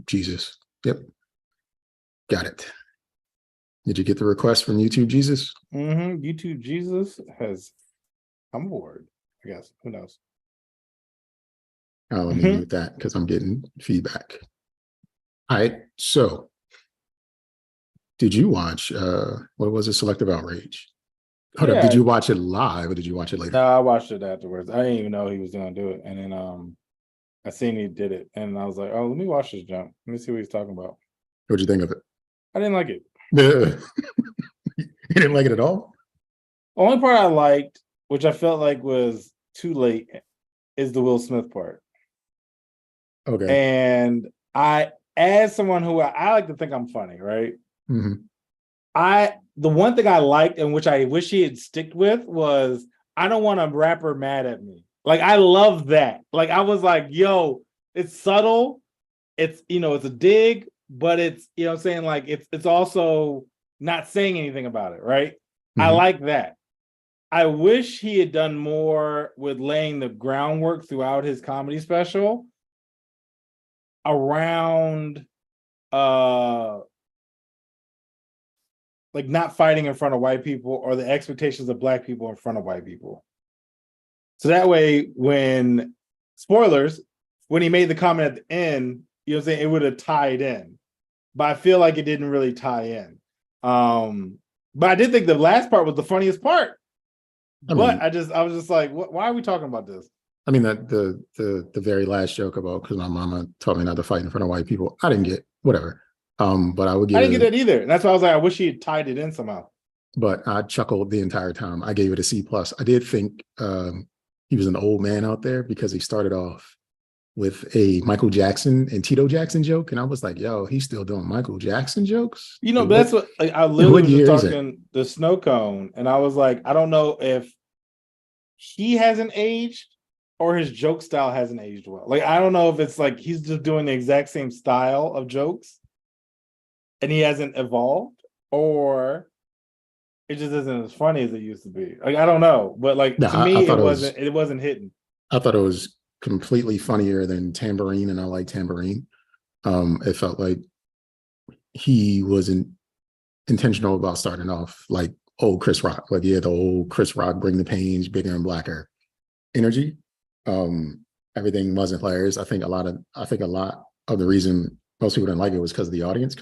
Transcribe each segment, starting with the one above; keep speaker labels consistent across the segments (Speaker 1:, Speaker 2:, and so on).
Speaker 1: Jesus. Yep. Got it. Did you get the request from YouTube Jesus?
Speaker 2: YouTube Jesus has come aboard, I guess. Who knows?
Speaker 1: Let me mute that because I'm getting feedback. All right. So did you watch what was it? Selective Outrage? Hold up. Did you watch it live or did you watch it later?
Speaker 2: No, I watched it afterwards. I didn't even know he was gonna do it. And then I seen he did it, and I was like, oh, let me watch this jump. Let me see what he's talking about.
Speaker 1: What'd you think of it?
Speaker 2: I didn't like it.
Speaker 1: You didn't like it at all?
Speaker 2: Only part I liked, which I felt like was too late, is the Will Smith part.
Speaker 1: Okay.
Speaker 2: And I, as someone who I like to think I'm funny, right?
Speaker 1: Mm-hmm.
Speaker 2: The one thing I liked and which I wish he had sticked with was I don't want a rapper mad at me. Like, I love that. Like, I was like, yo, it's subtle. It's, it's a dig, but it's, I'm saying, like, it's also not saying anything about it, right? Mm-hmm. I like that. I wish he had done more with laying the groundwork throughout his comedy special around like not fighting in front of white people or the expectations of black people in front of white people. So that way, spoilers, when he made the comment at the end, it would have tied in. But I feel like it didn't really tie in. But I did think the last part was the funniest part. I was just like, why are we talking about this?
Speaker 1: I mean, that the very last joke about because my mama taught me not to fight in front of white people, I didn't get, whatever. But I didn't
Speaker 2: get that either. And that's why I was like, I wish he had tied it in somehow.
Speaker 1: But I chuckled the entire time. I gave it a C+. I did think he was an old man out there because he started off with a Michael Jackson and Tito Jackson joke. And I was like, yo, he's still doing Michael Jackson jokes?
Speaker 2: But that's what I literally was talking the snow cone. And I was like, I don't know if he hasn't aged or his joke style hasn't aged well. Like, I don't know if it's like he's just doing the exact same style of jokes and he hasn't evolved, or it just isn't as funny as it used to be. Like, I don't know, but like, to me, it wasn't hitting.
Speaker 1: I thought it was completely funnier than Tambourine, and I like Tambourine. It felt like he wasn't intentional about starting off like old Chris Rock. Like, the old Chris Rock, bring the pains, bigger and blacker energy. Everything wasn't hilarious. I think a lot of the reason most people didn't like it was because the audience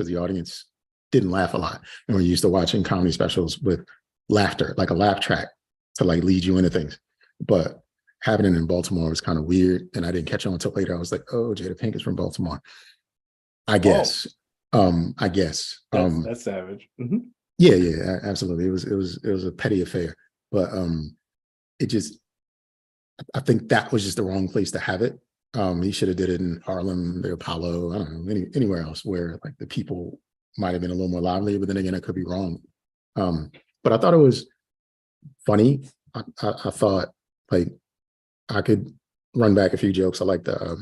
Speaker 1: didn't laugh a lot. And we're used to watching comedy specials with laughter, like a laugh track to like lead you into things. But having it in Baltimore was kind of weird. And I didn't catch on until later. I was like, oh, Jada Pinkett is from Baltimore. I guess.
Speaker 2: That's savage. Mm-hmm.
Speaker 1: Yeah, absolutely. It was a petty affair. But I think that was just the wrong place to have it. He should have did it in Harlem, the Apollo, I don't know, anywhere else where like the people might have been a little more lively, but then again, I could be wrong. But I thought it was funny. I thought like I could run back a few jokes. I like the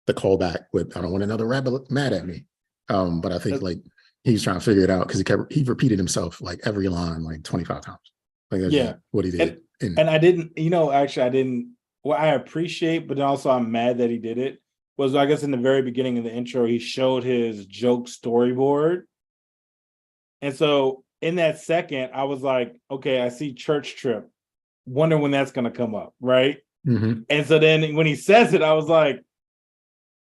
Speaker 1: callback with, I don't want another rabbit mad at me. But I think like he's trying to figure it out because he repeated himself like every line like 25 times. Like that's what he did.
Speaker 2: And I didn't, actually I didn't, what I appreciate, but then also I'm mad that he did it, was I guess in the very beginning of the intro, he showed his joke storyboard. And so in that second, I was like, okay, I see Church Trip. Wonder when that's going to come up, right?
Speaker 1: Mm-hmm.
Speaker 2: And so then when he says it, I was like,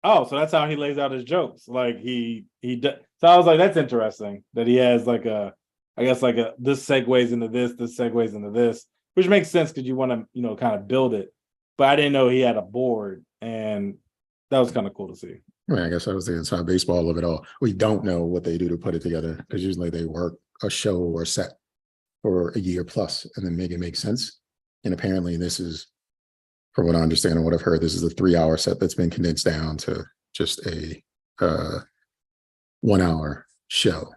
Speaker 2: oh, so that's how he lays out his jokes. Like so I was like, that's interesting that he has like this segues into this segues into this, which makes sense because you want to, kind of build it. But I didn't know he had a board, and that was kind of cool to see.
Speaker 1: I guess that was the inside baseball of it all. We don't know what they do to put it together because usually they work a show or set for a year plus and then make it make sense. And apparently this is, from what I understand and what I've heard, this is a 3-hour set that's been condensed down to just a 1 hour show.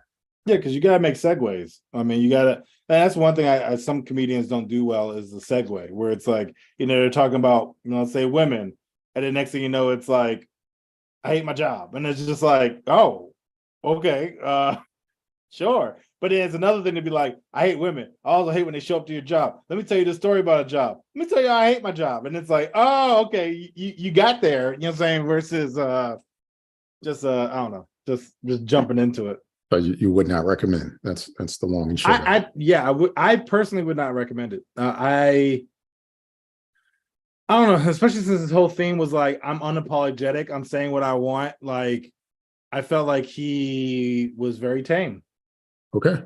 Speaker 2: Yeah, because you gotta make segues. I mean, you gotta. And that's one thing some comedians don't do well is the segue, where it's like, they're talking about, let's say women, and the next thing you know, it's like, I hate my job, and it's just like, oh, okay, sure. But then it's another thing to be like, I hate women. I also hate when they show up to your job. Let me tell you this story about a job. Let me tell you how I hate my job, and it's like, oh, okay, you got there. You know what I'm saying? Versus just I don't know, just jumping into it.
Speaker 1: But you would not recommend. That's the long and short.
Speaker 2: I personally would not recommend it. I don't know, especially since this whole theme was like, I'm unapologetic, I'm saying what I want. Like, I felt like he was very tame.
Speaker 1: Okay.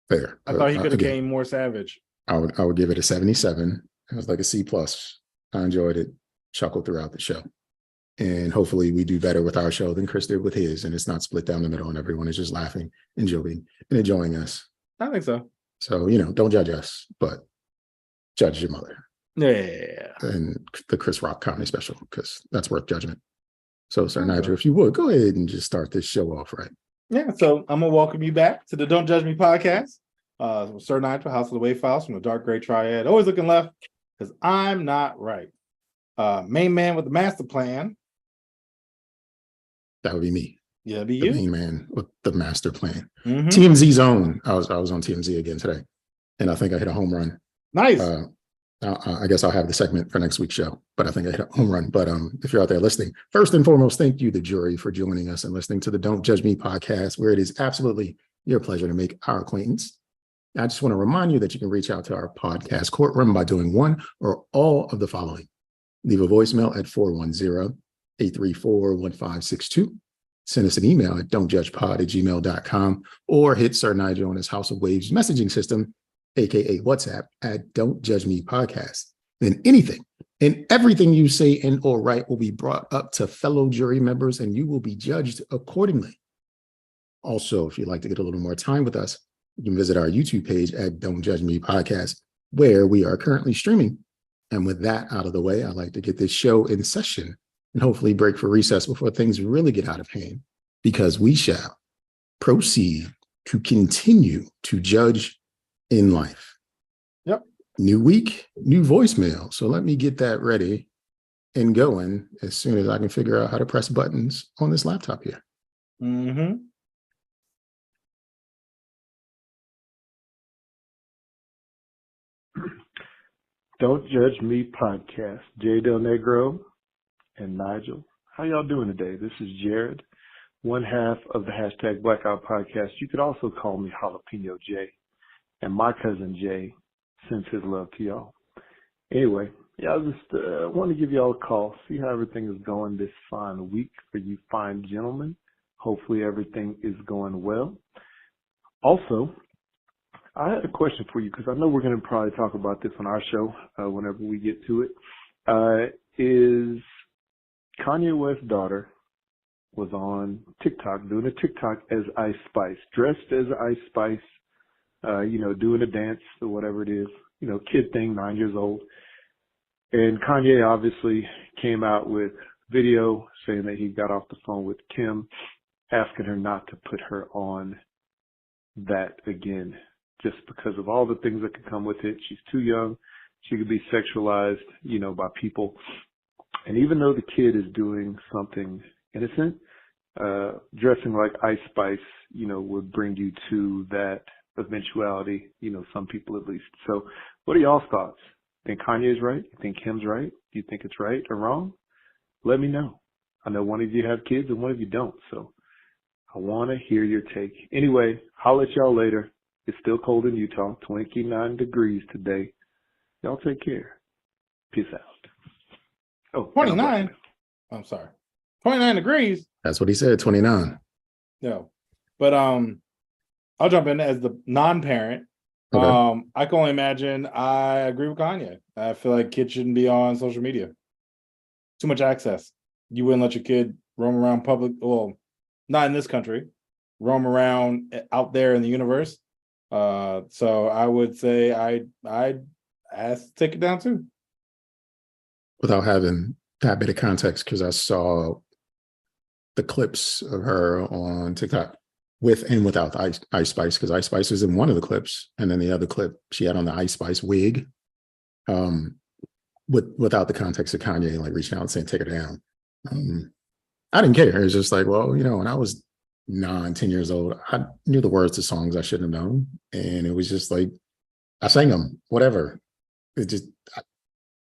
Speaker 1: Fair.
Speaker 2: I thought he could have
Speaker 1: Again,
Speaker 2: gained more savage.
Speaker 1: I would give it a 77. It was like a C plus. I enjoyed it, chuckled throughout the show. And hopefully we do better with our show than Chris did with his, and it's not split down the middle and everyone is just laughing and joking and enjoying us.
Speaker 2: I think so.
Speaker 1: So, don't judge us, but judge your mother.
Speaker 2: Yeah.
Speaker 1: And the Chris Rock comedy special, because that's worth judgment. So, Sir
Speaker 2: Okay.
Speaker 1: Nigel, if you would, go ahead and just start this show off right.
Speaker 2: Yeah, so I'm gonna welcome you back to the Don't Judge Me podcast. Sir Nigel, House of the Wave Files from the Dark Gray Triad. Always looking left, because I'm not right. Main man with the master plan.
Speaker 1: That would be me.
Speaker 2: Yeah, be
Speaker 1: The
Speaker 2: you.
Speaker 1: main man with the master plan.
Speaker 2: Mhm.
Speaker 1: TMZ Zone. I was on TMZ again today, and I think I hit a home run.
Speaker 2: Nice.
Speaker 1: I guess I'll have the segment for next week's show, but I think I hit a home run. But if you're out there listening, first and foremost, thank you, the jury, for joining us and listening to the Don't Judge Me podcast, where it is absolutely your pleasure to make our acquaintance. I just want to remind you that you can reach out to our podcast courtroom by doing one or all of the following. Leave a voicemail at 410-834-1562. Send us an email at don'tjudgepod@gmail.com, or hit Sir Nigel on his House of Waves messaging system, aka WhatsApp, at Don't Judge Me Podcast. Then anything and everything you say and or write will be brought up to fellow jury members, and you will be judged accordingly. Also, if you'd like to get a little more time with us, you can visit our YouTube page at Don't Judge Me Podcast, where we are currently streaming. And with that out of the way, I'd like to get this show in session and hopefully break for recess before things really get out of hand, because we shall proceed to continue to judge in life.
Speaker 2: Yep.
Speaker 1: New week, new voicemail. So let me get that ready and going as soon as I can figure out how to press buttons on this laptop here.
Speaker 2: Mm-hmm.
Speaker 3: Don't Judge Me podcast. Jay Del Negro and Nigel. How y'all doing today? This is Jared, one half of the hashtag Blackout podcast. You could also call me Jalapeno Jay. And my cousin Jay sends his love to y'all. Anyway, I just want to give y'all a call, see how everything is going this fine week for you fine gentlemen. Hopefully everything is going well. Also, I had a question for you, because I know we're going to probably talk about this on our show whenever we get to it. Is Kanye West's daughter was on TikTok, doing a TikTok as Ice Spice, dressed as Ice Spice, doing a dance or whatever it is, kid thing, 9 years old. And Kanye obviously came out with video saying that he got off the phone with Kim, asking her not to put her on that again, just because of all the things that could come with it. She's too young. She could be sexualized, by people. And even though the kid is doing something innocent, dressing like Ice Spice, would bring you to that eventuality, some people at least. So what are y'all's thoughts? Think Kanye's right? You think Kim's right? Do you think it's right or wrong? Let me know. I know one of you have kids and one of you don't, so I want to hear your take. Anyway, holler at y'all later. It's still cold in Utah, 29 degrees today. Y'all take care. Peace out. Oh,
Speaker 2: 29? I'm sorry. 29 degrees?
Speaker 1: That's what he said, 29.
Speaker 2: No. But I'll jump in as the non-parent.
Speaker 1: Okay.
Speaker 2: I can only imagine. I agree with Kanye. I feel like kids shouldn't be on social media. Too much access. You wouldn't let your kid roam around public. Well, not in this country. Roam around out there in the universe. So I would say I'd ask to take it down too.
Speaker 1: Without having that bit of context, because I saw the clips of her on TikTok with and without Ice Spice, because Ice Spice was in one of the clips, and then the other clip she had on the Ice Spice wig, without the context of Kanye like reaching out and saying take her down. I didn't care. It was just like, well, when I was 9, 10 years old, I knew the words to songs I shouldn't have known, and it was just like I sang them, whatever. It just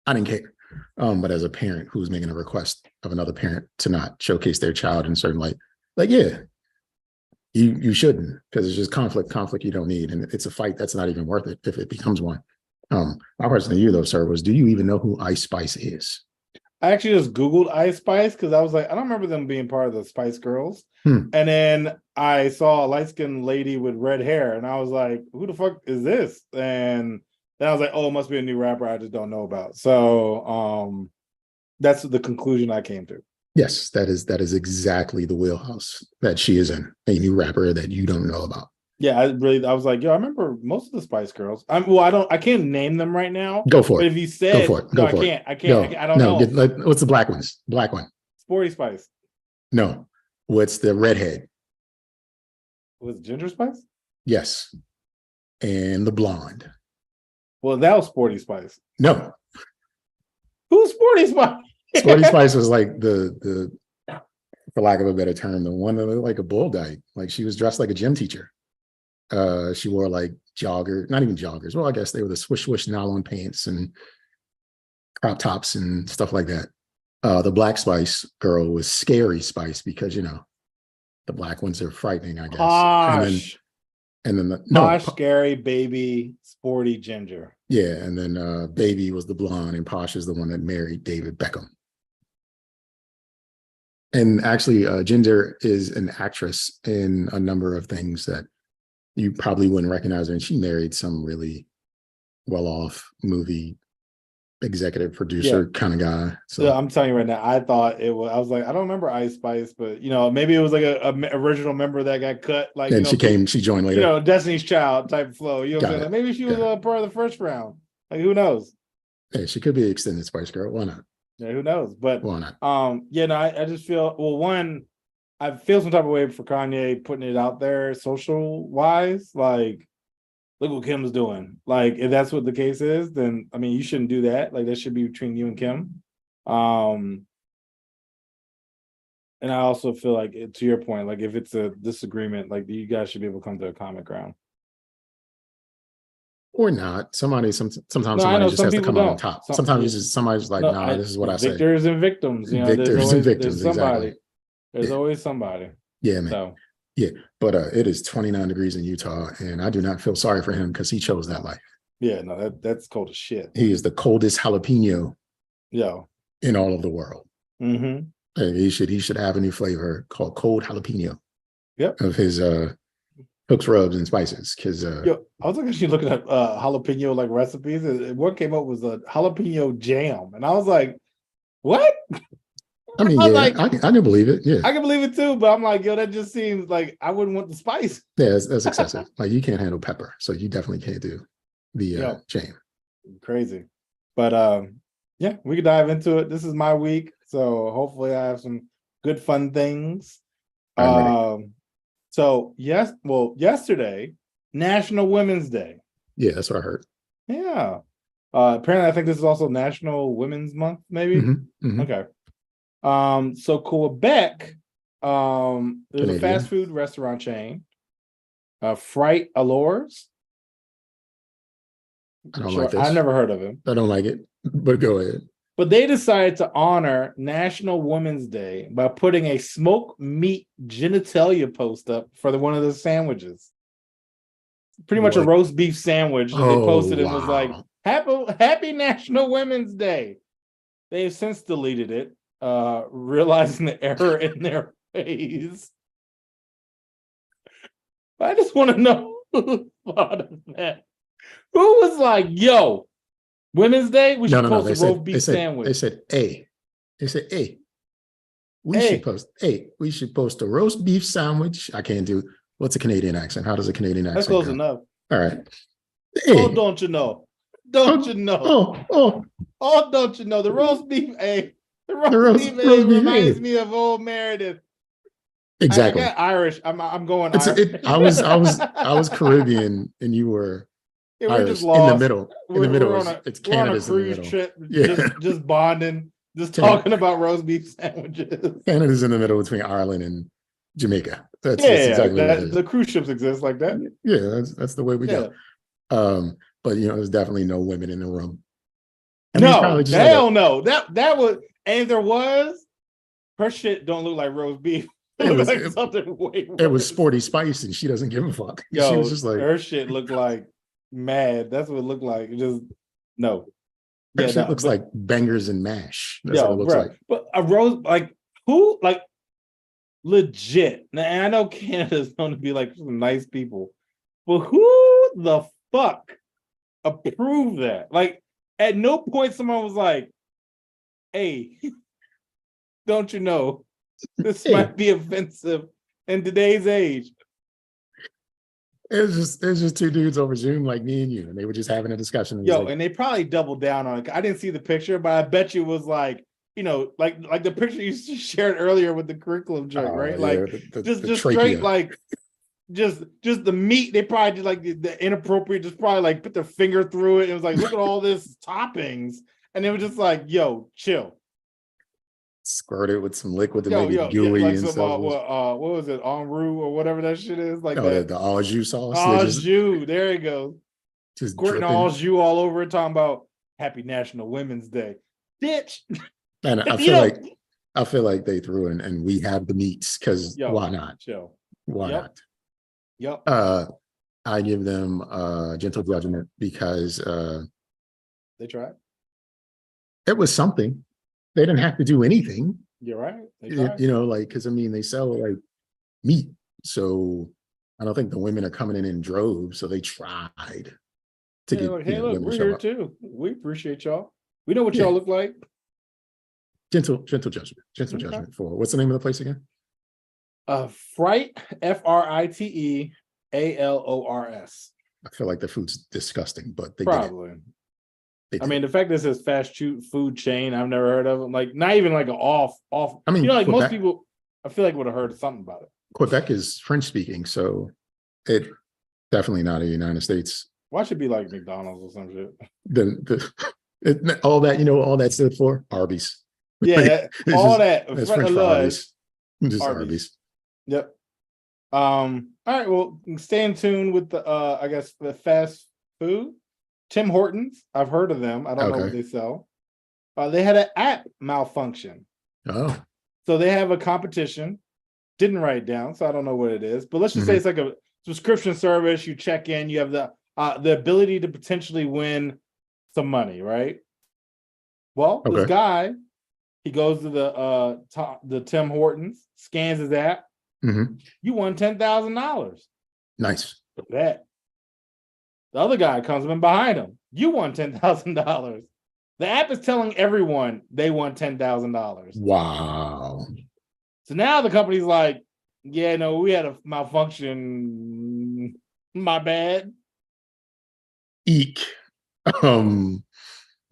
Speaker 1: I didn't care. But as a parent who's making a request of another parent to not showcase their child in certain light, like, yeah, you shouldn't, because it's just conflict you don't need. And it's a fight that's not even worth it if it becomes one. My question to you though, sir, was do you even know who Ice Spice is?
Speaker 2: I actually just Googled Ice Spice because I was like, I don't remember them being part of the Spice Girls.
Speaker 1: Hmm.
Speaker 2: And then I saw a light-skinned lady with red hair, and I was like, who the fuck is this? And then I was like, oh, it must be a new rapper I just don't know about. So that's the conclusion I came to.
Speaker 1: Yes, that is exactly the wheelhouse that she is in, a new rapper that you don't know about.
Speaker 2: Yeah, I was like, yo, I remember most of the Spice Girls. I can't name them right now.
Speaker 1: Go for
Speaker 2: But
Speaker 1: it.
Speaker 2: if you said,
Speaker 1: Go for it.
Speaker 2: no,
Speaker 1: Go for it.
Speaker 2: I can't. I don't know.
Speaker 1: What's the black ones? Black one.
Speaker 2: Sporty Spice.
Speaker 1: No. What's the redhead?
Speaker 2: Was it Ginger Spice?
Speaker 1: Yes. And the blonde.
Speaker 2: Well, that was Sporty Spice.
Speaker 1: No.
Speaker 2: Who's Sporty Spice?
Speaker 1: Sporty Spice was like the for lack of a better term, the one that looked like a bull dyke. Like she was dressed like a gym teacher. She wore like not even joggers. Well, I guess they were the swish nylon pants and crop tops and stuff like that. The Black Spice girl was Scary Spice because, the black ones are frightening, I guess.
Speaker 2: Posh.
Speaker 1: And then
Speaker 2: Posh, Scary, Baby, Sporty, Ginger.
Speaker 1: Yeah, and then Baby was the blonde, and Posh is the one that married David Beckham. And actually, Ginger is an actress in a number of things that you probably wouldn't recognize her. And she married some really well-off movie executive producer kind of guy. So
Speaker 2: I'm telling you right now, I was like, I don't remember Ice Spice, but maybe it was like a original member that got cut. Like,
Speaker 1: and she joined later.
Speaker 2: Destiny's Child type of flow. You know what I'm saying? Like, maybe she was a part of the first round. Like, who knows?
Speaker 1: Yeah, she could be an extended Spice Girl. Why not?
Speaker 2: Yeah, who knows? But
Speaker 1: why not?
Speaker 2: I just feel I feel some type of way for Kanye putting it out there social wise. Like, look what Kim's doing. Like, if that's what the case is, then you shouldn't do that. Like, that should be between you and Kim. And I also feel like, to your point, like if it's a disagreement, like you guys should be able to come to a common ground.
Speaker 1: Or not. Sometimes
Speaker 2: No,
Speaker 1: somebody just
Speaker 2: some
Speaker 1: has to come out on
Speaker 2: don't.
Speaker 1: top. Sometimes it's just somebody's like, nah, this is what I say.
Speaker 2: Victors and victims.
Speaker 1: Victors and victims.
Speaker 2: There's somebody.
Speaker 1: Exactly.
Speaker 2: There's always somebody.
Speaker 1: Yeah, man.
Speaker 2: So.
Speaker 1: Yeah, but it is 29 degrees in Utah, and I do not feel sorry for him because he chose that life.
Speaker 2: Yeah, no, that's cold as shit.
Speaker 1: He is the coldest jalapeno in all of the world.
Speaker 2: Mm-hmm.
Speaker 1: And he should have a new flavor called cold jalapeno.
Speaker 2: Yep.
Speaker 1: Of his hooks, rubs, and spices. Because
Speaker 2: I was actually looking at jalapeno like recipes, and what came up was a jalapeno jam, and I was like, "What?"
Speaker 1: I mean, I can believe it. Yeah,
Speaker 2: I can believe it too, but I'm like, that just seems like I wouldn't want the spice.
Speaker 1: Yeah, that's excessive. Like you can't handle pepper, so you definitely can't do the jam. Crazy,
Speaker 2: but we could dive into it. This is my week, so hopefully I have some good fun things. So yesterday, National Women's Day.
Speaker 1: Yeah, that's what I heard.
Speaker 2: Yeah. Apparently, I think this is also National Women's Month. Maybe.
Speaker 1: Mm-hmm. Mm-hmm.
Speaker 2: Okay. So Quebec, there's a fast food restaurant chain, Fright Allures.
Speaker 1: I don't like this.
Speaker 2: I've never heard of him.
Speaker 1: I don't like it, but go ahead.
Speaker 2: But they decided to honor National Women's Day by putting a smoked meat genitalia post up for one of the sandwiches. Pretty much a roast beef sandwich. They posted it was like, Happy National Women's Day. They've since deleted it, realizing the error in their ways. I just want to know who thought of that. Who was like, yo, Women's Day? We should post a roast beef sandwich.
Speaker 1: They said, we should post a roast beef sandwich. I can't do, what's a Canadian accent? How does a Canadian accent
Speaker 2: That's close
Speaker 1: go?
Speaker 2: enough.
Speaker 1: All right.
Speaker 2: Oh, don't you know? Don't you know? Oh, don't you know? The roast beef, the roast beef reminds me of old Meredith.
Speaker 1: Exactly.
Speaker 2: I got Irish. I'm going Irish.
Speaker 1: I was Caribbean and you were Irish.
Speaker 2: Just lost.
Speaker 1: In the middle. It's Canada's
Speaker 2: on a cruise
Speaker 1: in the middle.
Speaker 2: Trip,
Speaker 1: Yeah.
Speaker 2: just bonding, talking about roast beef sandwiches.
Speaker 1: Canada's in the middle between Ireland and Jamaica. That's exactly what it is.
Speaker 2: The cruise ships exist like that.
Speaker 1: Yeah, that's the way we go. But there's definitely no women in the room. And he's
Speaker 2: No,
Speaker 1: probably just like
Speaker 2: hell no. That was, and if there was, her shit don't look like roast beef. It,
Speaker 1: It
Speaker 2: looked
Speaker 1: was-
Speaker 2: like
Speaker 1: it-
Speaker 2: something way worse.
Speaker 1: it was Sporty Spice, and she doesn't give a fuck. She
Speaker 2: Yo,
Speaker 1: was just like,
Speaker 2: her shit looked like mad. That's what it looked like. It just no.
Speaker 1: that shit
Speaker 2: no,
Speaker 1: looks
Speaker 2: but-
Speaker 1: like bangers and mash. That's
Speaker 2: yo,
Speaker 1: what it looks
Speaker 2: bro,
Speaker 1: like.
Speaker 2: but a roast, like who, like legit. Now, and I know Canada's known to be like some nice people, but who the fuck approved that? Like, at no point someone was like, "Hey, don't you know this
Speaker 1: Hey.
Speaker 2: might be offensive in today's age?"
Speaker 1: It was just two dudes over Zoom like me and you, and they were just having a discussion. And it was
Speaker 2: Yo,
Speaker 1: like,
Speaker 2: and they probably doubled down on it. I didn't see the picture, but I bet you it was like, like the picture you shared earlier with the curriculum joint,
Speaker 1: oh,
Speaker 2: right?
Speaker 1: yeah,
Speaker 2: Like
Speaker 1: the
Speaker 2: just
Speaker 1: trachea.
Speaker 2: straight like just the meat. They probably did like the inappropriate, just probably like put their finger through it. It was like, look at all this toppings, and it was just like, yo, chill.
Speaker 1: Squirted with some liquid to
Speaker 2: Yo,
Speaker 1: make it
Speaker 2: yeah,
Speaker 1: gooey
Speaker 2: like
Speaker 1: and
Speaker 2: some
Speaker 1: stuff.
Speaker 2: what was it, en roux or whatever that shit is, like
Speaker 1: Oh,
Speaker 2: that.
Speaker 1: the au jus sauce.
Speaker 2: Au
Speaker 1: They just
Speaker 2: jus, there you go. Squirting
Speaker 1: dripping.
Speaker 2: au jus all over it, talking about Happy National Women's Day, bitch.
Speaker 1: And I
Speaker 2: You know-
Speaker 1: feel like they threw in, and we have the meats because
Speaker 2: Yo,
Speaker 1: why not?
Speaker 2: Chill.
Speaker 1: Why
Speaker 2: Yep. Yep.
Speaker 1: not? I give them gentle judgment because
Speaker 2: They tried.
Speaker 1: it was something. They didn't have to do anything.
Speaker 2: You're right. They tried.
Speaker 1: Like, because I mean, they sell like meat, so I don't think the women are coming in droves. So they tried to
Speaker 2: Hey,
Speaker 1: get
Speaker 2: look, hey, look,
Speaker 1: women
Speaker 2: we're
Speaker 1: to show
Speaker 2: here
Speaker 1: up.
Speaker 2: too. We appreciate y'all. We know what
Speaker 1: Yeah.
Speaker 2: y'all look like.
Speaker 1: Gentle judgment,
Speaker 2: Okay.
Speaker 1: judgment for what's the name of the place again?
Speaker 2: Fright, FRITEALORS.
Speaker 1: I feel like the food's disgusting, but they did it.
Speaker 2: Probably.
Speaker 1: They
Speaker 2: I
Speaker 1: did
Speaker 2: mean,
Speaker 1: it.
Speaker 2: the fact this is fast food chain, I've never heard of them. Like, not even like an off.
Speaker 1: I mean,
Speaker 2: like most
Speaker 1: Quebec-
Speaker 2: people, I feel like would have heard something about it.
Speaker 1: Quebec is French speaking, so it definitely not a United States.
Speaker 2: Why should it be like McDonald's or some shit?
Speaker 1: All that stood for Arby's.
Speaker 2: Yeah,
Speaker 1: It's
Speaker 2: all
Speaker 1: just-
Speaker 2: that.
Speaker 1: It's
Speaker 2: French
Speaker 1: French for
Speaker 2: love.
Speaker 1: Arby's. Just
Speaker 2: Arby's.
Speaker 1: Arby's.
Speaker 2: Yep. All right. Well, stay in tune with the I guess the fast food. Tim Hortons. I've heard of them. I don't know what
Speaker 1: Okay.
Speaker 2: they sell. They had an app malfunction.
Speaker 1: Oh,
Speaker 2: So they have a competition. Didn't write it down, so I don't know what it is. But let's just say it's like a subscription service. You check in, you have the ability to potentially win some money, right? Well, this
Speaker 1: Okay.
Speaker 2: guy, he goes to the Tim Hortons, scans his app.
Speaker 1: mhm.
Speaker 2: You won $10,000.
Speaker 1: Nice.
Speaker 2: For that. The other guy comes in behind him. You won $10,000. The app is telling everyone they won $10,000.
Speaker 1: Wow.
Speaker 2: So now the company's like, yeah, no, we had a malfunction. My bad.
Speaker 1: Eek.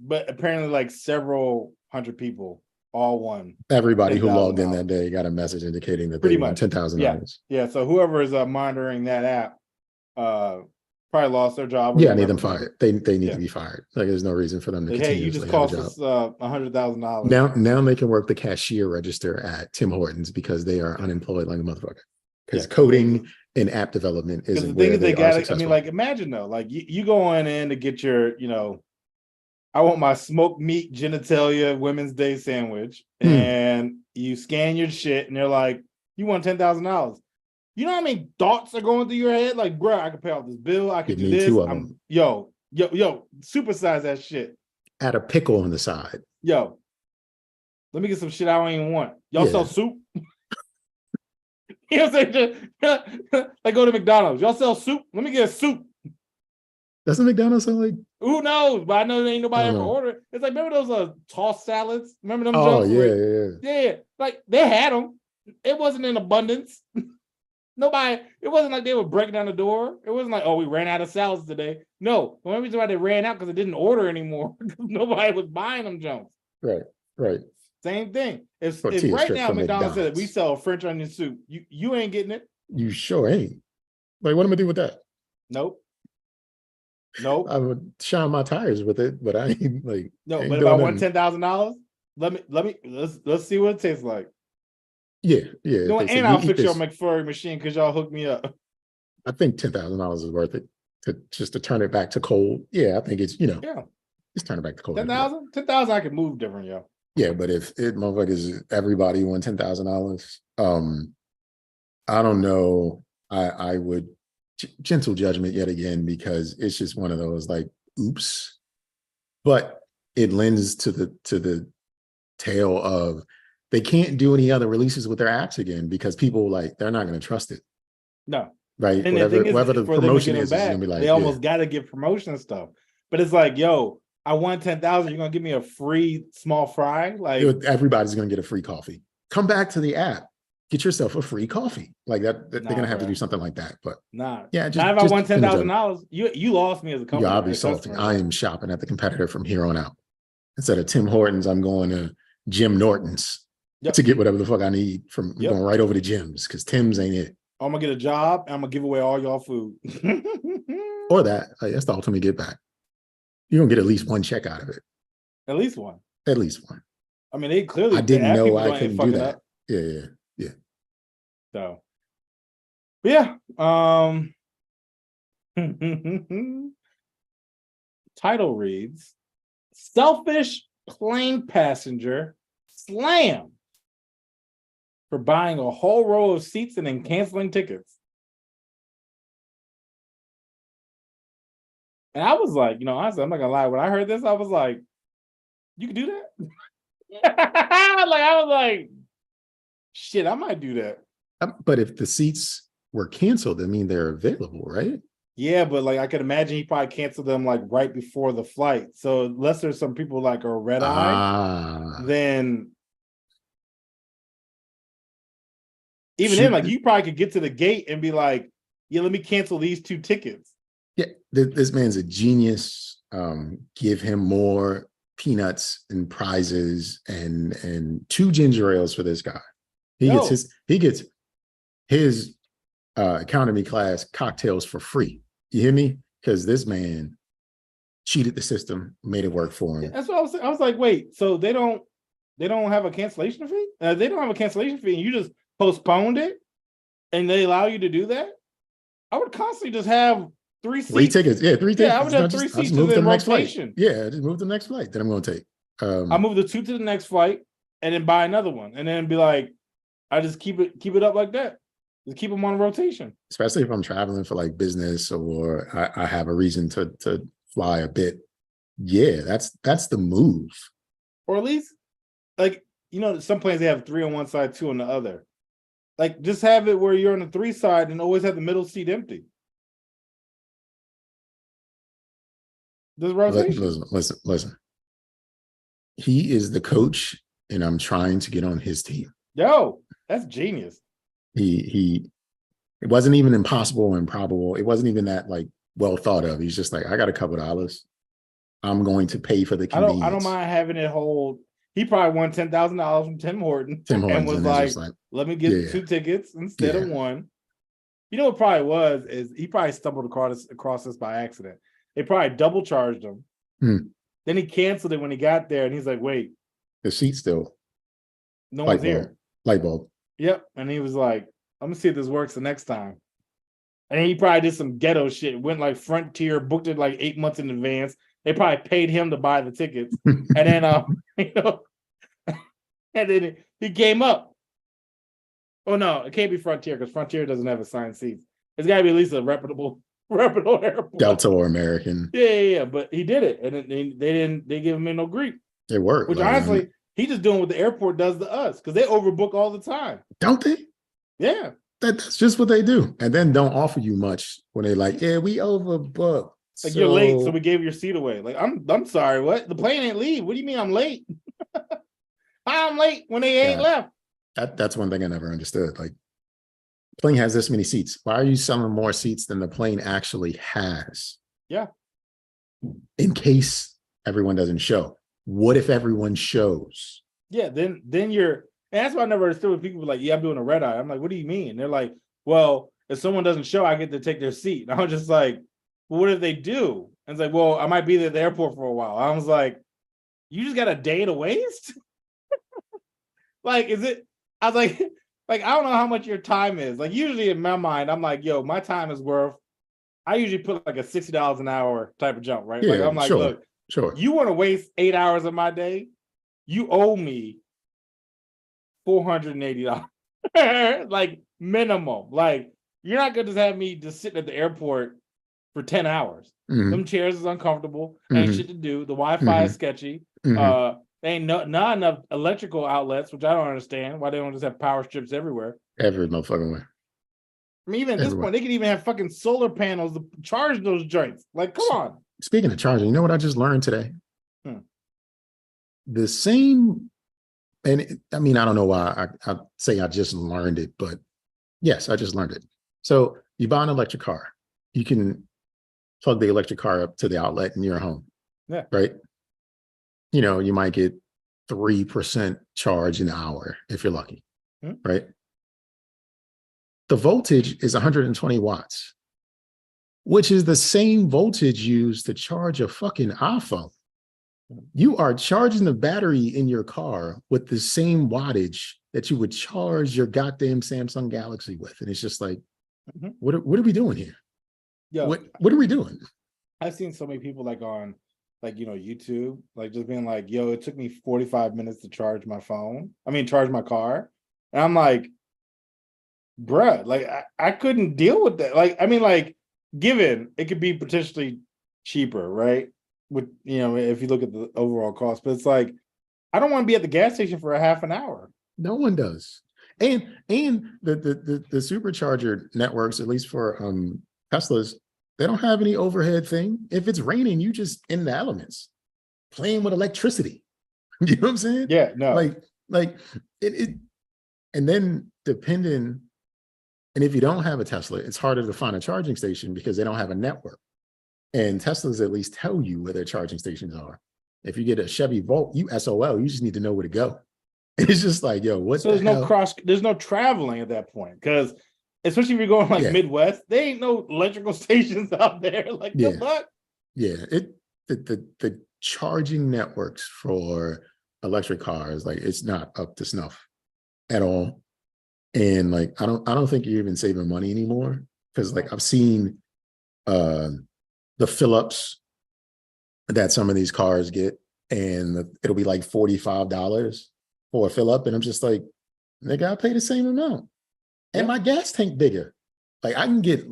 Speaker 2: But apparently, like several hundred people all won.
Speaker 1: Everybody who logged in
Speaker 2: $10,000.
Speaker 1: that day got a message indicating that
Speaker 2: Pretty
Speaker 1: they won
Speaker 2: much.
Speaker 1: $10,000.
Speaker 2: Yeah. So whoever is monitoring that app probably lost their job. or
Speaker 1: Yeah, I
Speaker 2: they
Speaker 1: need them
Speaker 2: reprimanded.
Speaker 1: fired. They need
Speaker 2: Yeah.
Speaker 1: to be fired. Like, there's no reason for them to
Speaker 2: Like, hey, you
Speaker 1: continuously
Speaker 2: just
Speaker 1: have a
Speaker 2: cost
Speaker 1: job.
Speaker 2: us $100,000.
Speaker 1: Now they can work the cashier register at Tim Hortons because they are unemployed like a motherfucker. Because
Speaker 2: Yeah.
Speaker 1: coding and app development
Speaker 2: Because
Speaker 1: isn't
Speaker 2: the thing
Speaker 1: where
Speaker 2: is, they
Speaker 1: they are
Speaker 2: got. I
Speaker 1: successful.
Speaker 2: mean, like, imagine though, like you going in to get your, I want my smoked meat genitalia Women's Day sandwich, and you scan your shit, and they're like, "You want $10,000." You know how many thoughts are going through your head? Like, bro, I could pay off this bill. I could
Speaker 1: Give
Speaker 2: do
Speaker 1: me
Speaker 2: this.
Speaker 1: two of them.
Speaker 2: Yo, supersize that shit.
Speaker 1: Add a pickle on the side.
Speaker 2: Yo, let me get some shit I don't even want. Y'all
Speaker 1: Yeah.
Speaker 2: sell soup? You know what I'm saying? Like, go to McDonald's. Y'all sell soup? Let me get a soup.
Speaker 1: Doesn't McDonald's sound like?
Speaker 2: Who knows? But I know there ain't nobody
Speaker 1: I
Speaker 2: ever
Speaker 1: don't know.
Speaker 2: ordered. It's like, remember those tossed salads? Remember them?
Speaker 1: Oh
Speaker 2: jokes
Speaker 1: yeah,
Speaker 2: where-
Speaker 1: yeah.
Speaker 2: yeah. Like they had them. It wasn't in abundance. Nobody. It wasn't like they were breaking down the door. It wasn't like, oh, we ran out of salads today. No, the only reason why they ran out because they didn't order anymore. Nobody was buying them jumps.
Speaker 1: Right.
Speaker 2: Same thing. If
Speaker 1: Tortilla
Speaker 2: right
Speaker 1: strip
Speaker 2: now
Speaker 1: from
Speaker 2: McDonald's said we
Speaker 1: McDonald's.
Speaker 2: sell French onion soup, you ain't getting it.
Speaker 1: You sure ain't. Like, what am I do with that?
Speaker 2: Nope.
Speaker 1: I would shine my tires with it, but I ain't like.
Speaker 2: No.
Speaker 1: ain't
Speaker 2: But if I
Speaker 1: doing
Speaker 2: won
Speaker 1: nothing.
Speaker 2: $10,000, let's see what it tastes like.
Speaker 1: Yeah.
Speaker 2: No,
Speaker 1: if they say,
Speaker 2: and I'll
Speaker 1: "You eat
Speaker 2: fix your
Speaker 1: this,"
Speaker 2: McFlurry machine because y'all hooked me up.
Speaker 1: I think $10,000 is worth it to turn it back to cold. Yeah, I think it's
Speaker 2: Yeah.
Speaker 1: Just turn it back to cold.
Speaker 2: 10,000? 10,000 I can move different, yo.
Speaker 1: Yeah, but if it motherfuckers everybody won $10,000, I don't know. I would gentle judgment yet again because it's just one of those like oops. But it lends to the tale of they can't do any other releases with their apps again because people like they're not going to trust it.
Speaker 2: No.
Speaker 1: Right.
Speaker 2: And the thing is,
Speaker 1: whatever the
Speaker 2: for them to
Speaker 1: promotion
Speaker 2: get
Speaker 1: is,
Speaker 2: them
Speaker 1: it's
Speaker 2: back,
Speaker 1: gonna be like
Speaker 2: they almost got to give promotion stuff. But it's like, yo, I won 10,000. You're gonna give me a free small fry? Like
Speaker 1: everybody's gonna get a free coffee. Come back to the app, get yourself a free coffee. Like that, they're gonna have to do something like that. But
Speaker 2: nah,
Speaker 1: yeah,
Speaker 2: not if I won $10,000. You lost me as a company.
Speaker 1: Yeah, I'll be salty. I am shopping at the competitor from here on out. Instead of Tim Hortons, I'm going to Jim Norton's to get whatever the fuck I need from going right over to Jim's because Tim's ain't it.
Speaker 2: I'm gonna get a job and I'm gonna give away all y'all food.
Speaker 1: Or that. Like, that's the ultimate get back. You're gonna get at least one check out of it.
Speaker 2: At least one.
Speaker 1: At least one.
Speaker 2: I mean, they clearly
Speaker 1: I didn't know I couldn't do that.
Speaker 2: Up.
Speaker 1: Yeah.
Speaker 2: So yeah. Title reads Selfish Plane Passenger Slam for buying a whole row of seats and then canceling tickets. And I was like, honestly, I'm not gonna lie. When I heard this, I was like, you can do that? I was like, shit, I might do that.
Speaker 1: But if the seats were canceled, I mean, they're available, right?
Speaker 2: Yeah, but like I could imagine he probably canceled them like right before the flight. So unless there's some people like a red eye, then even then, like you probably could get to the gate and be like, yeah, let me cancel these 2 tickets.
Speaker 1: Yeah, this man's a genius. Give him more peanuts and prizes and 2 ginger ales for this guy. He gets his economy class cocktails for free. You hear me? Because this man cheated the system, made it work for him.
Speaker 2: Yeah, that's what I was saying. I was like, wait, so they don't have a cancellation fee? They don't have a cancellation fee, and you just postponed it, and they allow you to do that? I would constantly just have 3 seats.
Speaker 1: 3 tickets. Yeah, 3 tickets.
Speaker 2: Yeah, I would have 3 seats
Speaker 1: move to the next
Speaker 2: rotation.
Speaker 1: flight. Yeah, just move to the next flight that I'm going to take.
Speaker 2: I move the 2 to the next flight and then buy another one, and then be like, I just keep it up like that. Just keep them on rotation.
Speaker 1: Especially if I'm traveling for like business or I have a reason to fly a bit. Yeah, that's the move.
Speaker 2: Or at least, like, some planes they have 3 on one side, 2 on the other. Like, just have it where you're on the 3 side and always have the middle seat empty. This rotation.
Speaker 1: Listen. He is the coach, and I'm trying to get on his team.
Speaker 2: Yo, that's genius.
Speaker 1: It wasn't even impossible or improbable. It wasn't even that like well thought of. He's just like, I got a couple dollars. I'm going to pay for the convenience.
Speaker 2: I don't mind having it hold. He probably won $10,000 from Tim Hortons and was like, let me get 2 tickets instead of 1. You know what probably was is he probably stumbled across this by accident. They probably double charged him. Then he canceled it when he got there, and he's like, wait,
Speaker 1: the seat's still
Speaker 2: no one's here.
Speaker 1: Light bulb.
Speaker 2: Yep. And he was like, I'm gonna see if this works the next time. And he probably did some ghetto shit, went like Frontier, booked it like 8 months in advance. They probably paid him to buy the tickets. And then and then he came up. Oh no, it can't be Frontier because Frontier doesn't have assigned seats. It's gotta be at least a reputable airport.
Speaker 1: Delta or American.
Speaker 2: Yeah. But he did it. And they give him no grief.
Speaker 1: It worked.
Speaker 2: Which honestly, he's just doing what the airport does to us because they overbook all the time.
Speaker 1: Don't they?
Speaker 2: Yeah.
Speaker 1: That's just what they do. And then don't offer you much when they like, yeah, we overbooked.
Speaker 2: Like, you're late, so we gave your seat away. Like, I'm sorry, what? The plane ain't leave. What do you mean I'm late? I'm late when they ain't left.
Speaker 1: That's one thing I never understood. Like, plane has this many seats. Why are you selling more seats than the plane actually has?
Speaker 2: Yeah.
Speaker 1: In case everyone doesn't show. What if everyone shows?
Speaker 2: Yeah, then you're, and that's why I never understood when people were like, yeah, I'm doing a red eye. I'm like, what do you mean? They're like, well, if someone doesn't show, I get to take their seat. And I was just like, well, what if they do? And it's like, well, I might be there at the airport for a while. I was like, you just got a day to waste? Like, is it? I was like, I don't know how much your time is. Like, usually in my mind, I'm like, yo, my time is worth, I usually put like a $60 an hour type of jump, right?
Speaker 1: Yeah,
Speaker 2: like, I'm like,
Speaker 1: sure,
Speaker 2: look,
Speaker 1: Sure.
Speaker 2: You want to waste 8 hours of my day? You owe me $480, like minimum. Like you're not gonna just have me just sitting at the airport for 10 hours.
Speaker 1: Mhm.
Speaker 2: Them chairs is uncomfortable. Ain't
Speaker 1: Mhm.
Speaker 2: shit to do. The Wi-Fi is sketchy.
Speaker 1: Mhm.
Speaker 2: Ain't not enough electrical outlets, which I don't understand. Why they don't just have power strips everywhere?
Speaker 1: Every motherfucking way.
Speaker 2: I mean, even at this
Speaker 1: Everywhere.
Speaker 2: point, they could even have fucking solar panels to charge those joints. Like, come on.
Speaker 1: Speaking of charging, you know what I just learned today?
Speaker 2: Hmm.
Speaker 1: The same, I mean, I don't know why I say I just learned it, but yes, I just learned it. So you buy an electric car, you can plug the electric car up to the outlet in your home.
Speaker 2: Yeah.
Speaker 1: Right. You know, you might get 3% charge an hour if you're lucky.
Speaker 2: Hmm.
Speaker 1: Right. The voltage is 120 watts, which is the same voltage used to charge a fucking iPhone. You are charging the battery in your car with the same wattage that you would charge your goddamn Samsung Galaxy with. And it's just like, what are we doing here?
Speaker 2: Yo,
Speaker 1: What are we doing?
Speaker 2: I've seen so many people like on like YouTube, like just being like, yo, it took me 45 minutes to charge my phone. I mean, charge my car. And I'm like, bruh, like I couldn't deal with that. Like, I mean, like, given it could be potentially cheaper, right? With if you look at the overall cost, but it's like, I don't want to be at the gas station for a half an hour.
Speaker 1: No one does. And the supercharger networks, at least for Teslas, they don't have any overhead thing. If it's raining, you just in the elements, playing with electricity. You know what I'm saying?
Speaker 2: Yeah, no.
Speaker 1: Like it and then depending, and if you don't have a Tesla, it's harder to find a charging station because they don't have a network. And Teslas at least tell you where their charging stations are. If you get a Chevy Volt, you SOL, you just need to know where to go. It's just like, yo, what?
Speaker 2: So there's no traveling at that point, because especially if you're going like Midwest, there ain't no electrical stations out there. Like the fuck?
Speaker 1: Yeah, the charging networks for electric cars, like it's not up to snuff at all. And like I don't think you're even saving money anymore, because like I've seen the fill-ups that some of these cars get, and it'll be like $45 for a fill-up, and I'm just like, nigga, I pay the same amount, and my gas tank bigger. Like I can get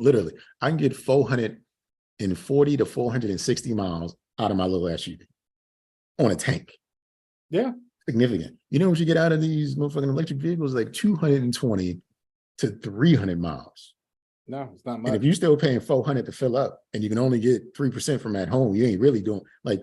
Speaker 1: 440 to 460 miles out of my little SUV on a tank.
Speaker 2: Yeah,
Speaker 1: significant. You know what you get out of these motherfucking electric vehicles? Like 220 to 300 miles.
Speaker 2: No, it's not much.
Speaker 1: And if you're still paying 400 to fill up and you can only get 3% from at home, you ain't really doing, like,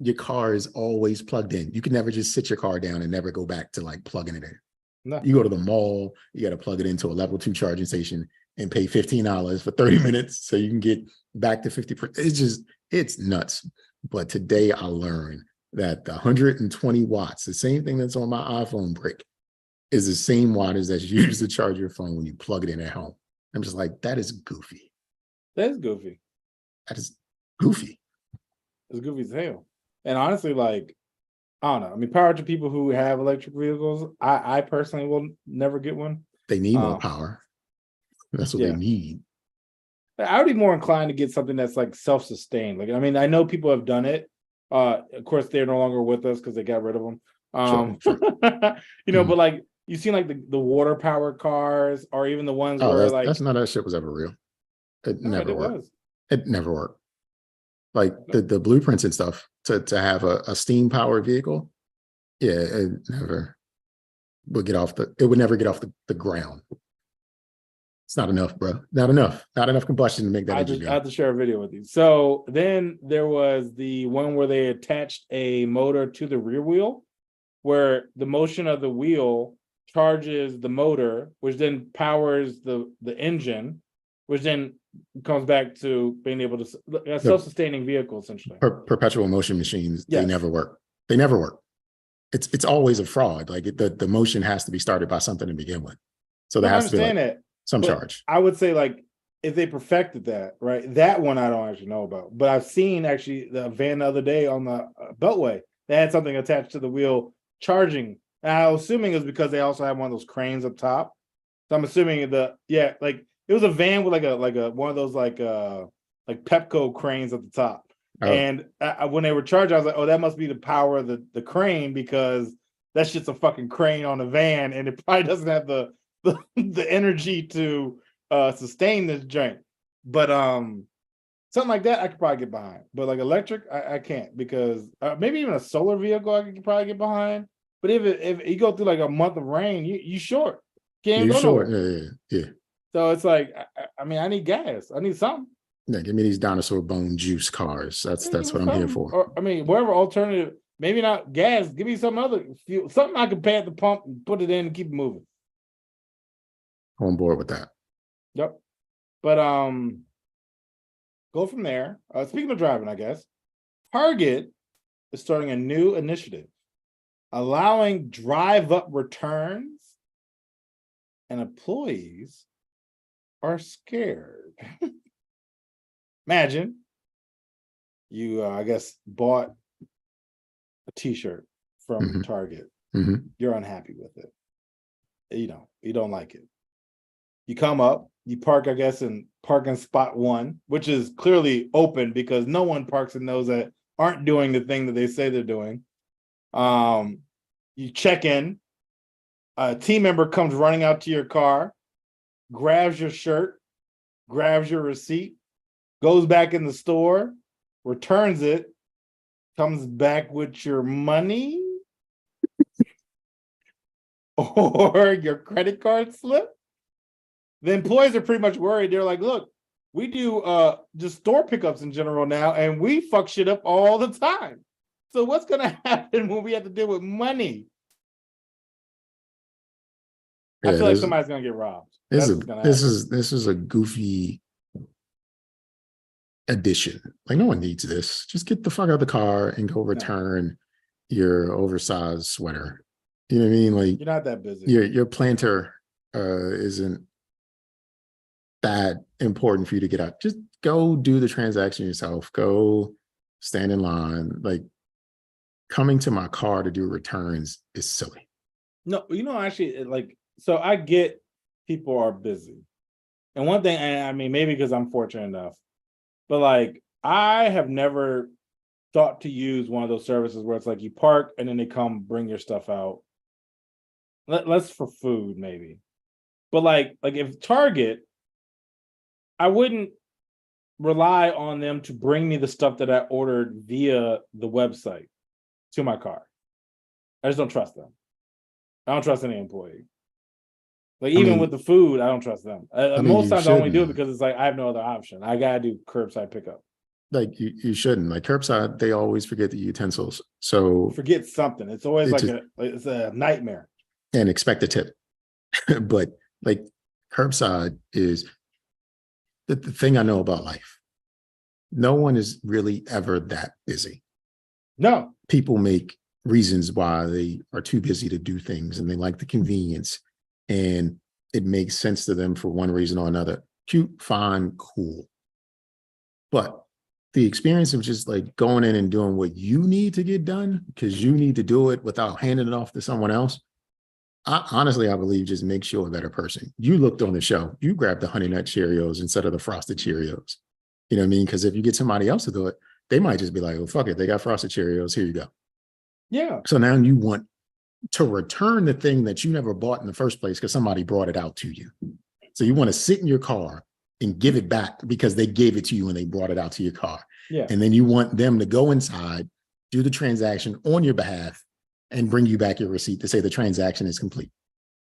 Speaker 1: your car is always plugged in. You can never just sit your car down and never go back to like plugging it in.
Speaker 2: No.
Speaker 1: You go to the mall, you got to plug it into a level 2 charging station and pay $15 for 30 minutes so you can get back to 50%. It's nuts. But today I learned that the 120 watts, the same thing that's on my iPhone brick, is the same wattage that's used to charge your phone when you plug it in at home. I'm just like, that is goofy.
Speaker 2: That is goofy.
Speaker 1: That is goofy.
Speaker 2: It's goofy as hell. And honestly, like, I don't know. I mean, power to people who have electric vehicles. I personally will never get one.
Speaker 1: They need more power. That's what they need.
Speaker 2: I would be more inclined to get something that's like self-sustained. Like, I mean, I know people have done it. Of course, they're no longer with us because they got rid of them.
Speaker 1: Sure.
Speaker 2: But like, you seen like the water powered cars, or even the ones where like
Speaker 1: that's not, that shit was ever real. It never worked. It never worked. Like the blueprints and stuff to have a steam powered vehicle, it never would get off it would never get off the ground. It's not enough, bro. Not enough combustion to make that.
Speaker 2: I have to share a video with you. So then there was the one where they attached a motor to the rear wheel, where the motion of the wheel charges the motor, which then powers the engine, which then comes back to being able to a self-sustaining vehicle, essentially.
Speaker 1: Perpetual motion machines,
Speaker 2: yes.
Speaker 1: They never work. They never work. It's always a fraud. Like the motion has to be started by something to begin with. So there has to be like some charge.
Speaker 2: I would say, like, if they perfected that, right? That one I don't actually know about, but I've seen actually the van the other day on the Beltway. They had something attached to the wheel charging. And I'm assuming it's because they also have one of those cranes up top. So I'm assuming like it was a van with like a one of those like Pepco cranes at the top.
Speaker 1: Oh.
Speaker 2: And when they were charged, I was like, oh, that must be the power of the crane, because that's just a fucking crane on a van, and it probably doesn't have the energy to sustain this joint. But something like that I could probably get behind. But like electric, I can't, because maybe even a solar vehicle I could probably get behind. But if you go through like a month of rain, you short. Can't
Speaker 1: You
Speaker 2: go
Speaker 1: sure?
Speaker 2: nowhere.
Speaker 1: Yeah.
Speaker 2: So it's like, I mean, I need gas. I need something.
Speaker 1: Yeah, give me these dinosaur bone juice cars. That's
Speaker 2: Yeah, give
Speaker 1: what
Speaker 2: me
Speaker 1: I'm here
Speaker 2: something.
Speaker 1: for.
Speaker 2: Or I mean, whatever alternative, maybe not gas, give me some other fuel, something I can pay at the pump and put it in and keep it moving.
Speaker 1: On board with that.
Speaker 2: Yep. But go from there. Speaking of driving, I guess, Target is starting a new initiative allowing drive-up returns, and employees are scared. Imagine you, I guess, bought a t-shirt from
Speaker 1: Mhm.
Speaker 2: Target.
Speaker 1: Mhm.
Speaker 2: You're unhappy with it. You don't like it. You come up, you park, I guess, in parking spot 1, which is clearly open because no one parks in those that aren't doing the thing that they say they're doing. You check in, a team member comes running out to your car, grabs your shirt, grabs your receipt, goes back in the store, returns it, comes back with your money or your credit card slip. The employees are pretty much worried. They're like, look, we do just store pickups in general now, and we fuck shit up all the time. So what's gonna happen when we have to deal with money? I
Speaker 1: Yeah,
Speaker 2: feel like somebody's gonna get robbed. That's what's gonna happen.
Speaker 1: this is a goofy addition. Like, no one needs this. Just get the fuck out of the car and go return your oversized sweater. You know what I mean? Like,
Speaker 2: You're not that busy.
Speaker 1: your planter isn't that important for you to get out. Just go do the transaction yourself. Go stand in line. Like, coming to my car to do returns is silly.
Speaker 2: No, actually, like, so I get people are busy. And one thing, and I mean, maybe because I'm fortunate enough, but like, I have never thought to use one of those services where it's like you park and then they come bring your stuff out. Let's for food, maybe. But like if Target, I wouldn't rely on them to bring me the stuff that I ordered via the website to my car. I just don't trust them. I don't trust any employee. Like, even with the food, I don't trust them. Most times I only do it because it's like I have no other option. I gotta do curbside pickup.
Speaker 1: Like, you shouldn't. Like, curbside, they always forget the utensils. So
Speaker 2: Forget something. It's always it's a nightmare.
Speaker 1: And expect a tip. But like, curbside is the thing I know about life. No one is really ever that busy.
Speaker 2: No.
Speaker 1: People make reasons why they are too busy to do things, and they like the convenience, and it makes sense to them for one reason or another. Cute, fine, cool. But the experience of just like going in and doing what you need to get done because you need to do it without handing it off to someone else, I believe just makes you a better person. You looked on the show, you grabbed the Honey Nut Cheerios instead of the Frosted Cheerios. You know what I mean? Because if you get somebody else to do it, they might just be like, oh, fuck it, they got Frosted Cheerios, here you go.
Speaker 2: Yeah.
Speaker 1: So now you want to return the thing that you never bought in the first place because somebody brought it out to you. So you want to sit in your car and give it back because they gave it to you and they brought it out to your car.
Speaker 2: Yeah.
Speaker 1: And then you want them to go inside, do the transaction on your behalf, and bring you back your receipt to say the transaction is complete.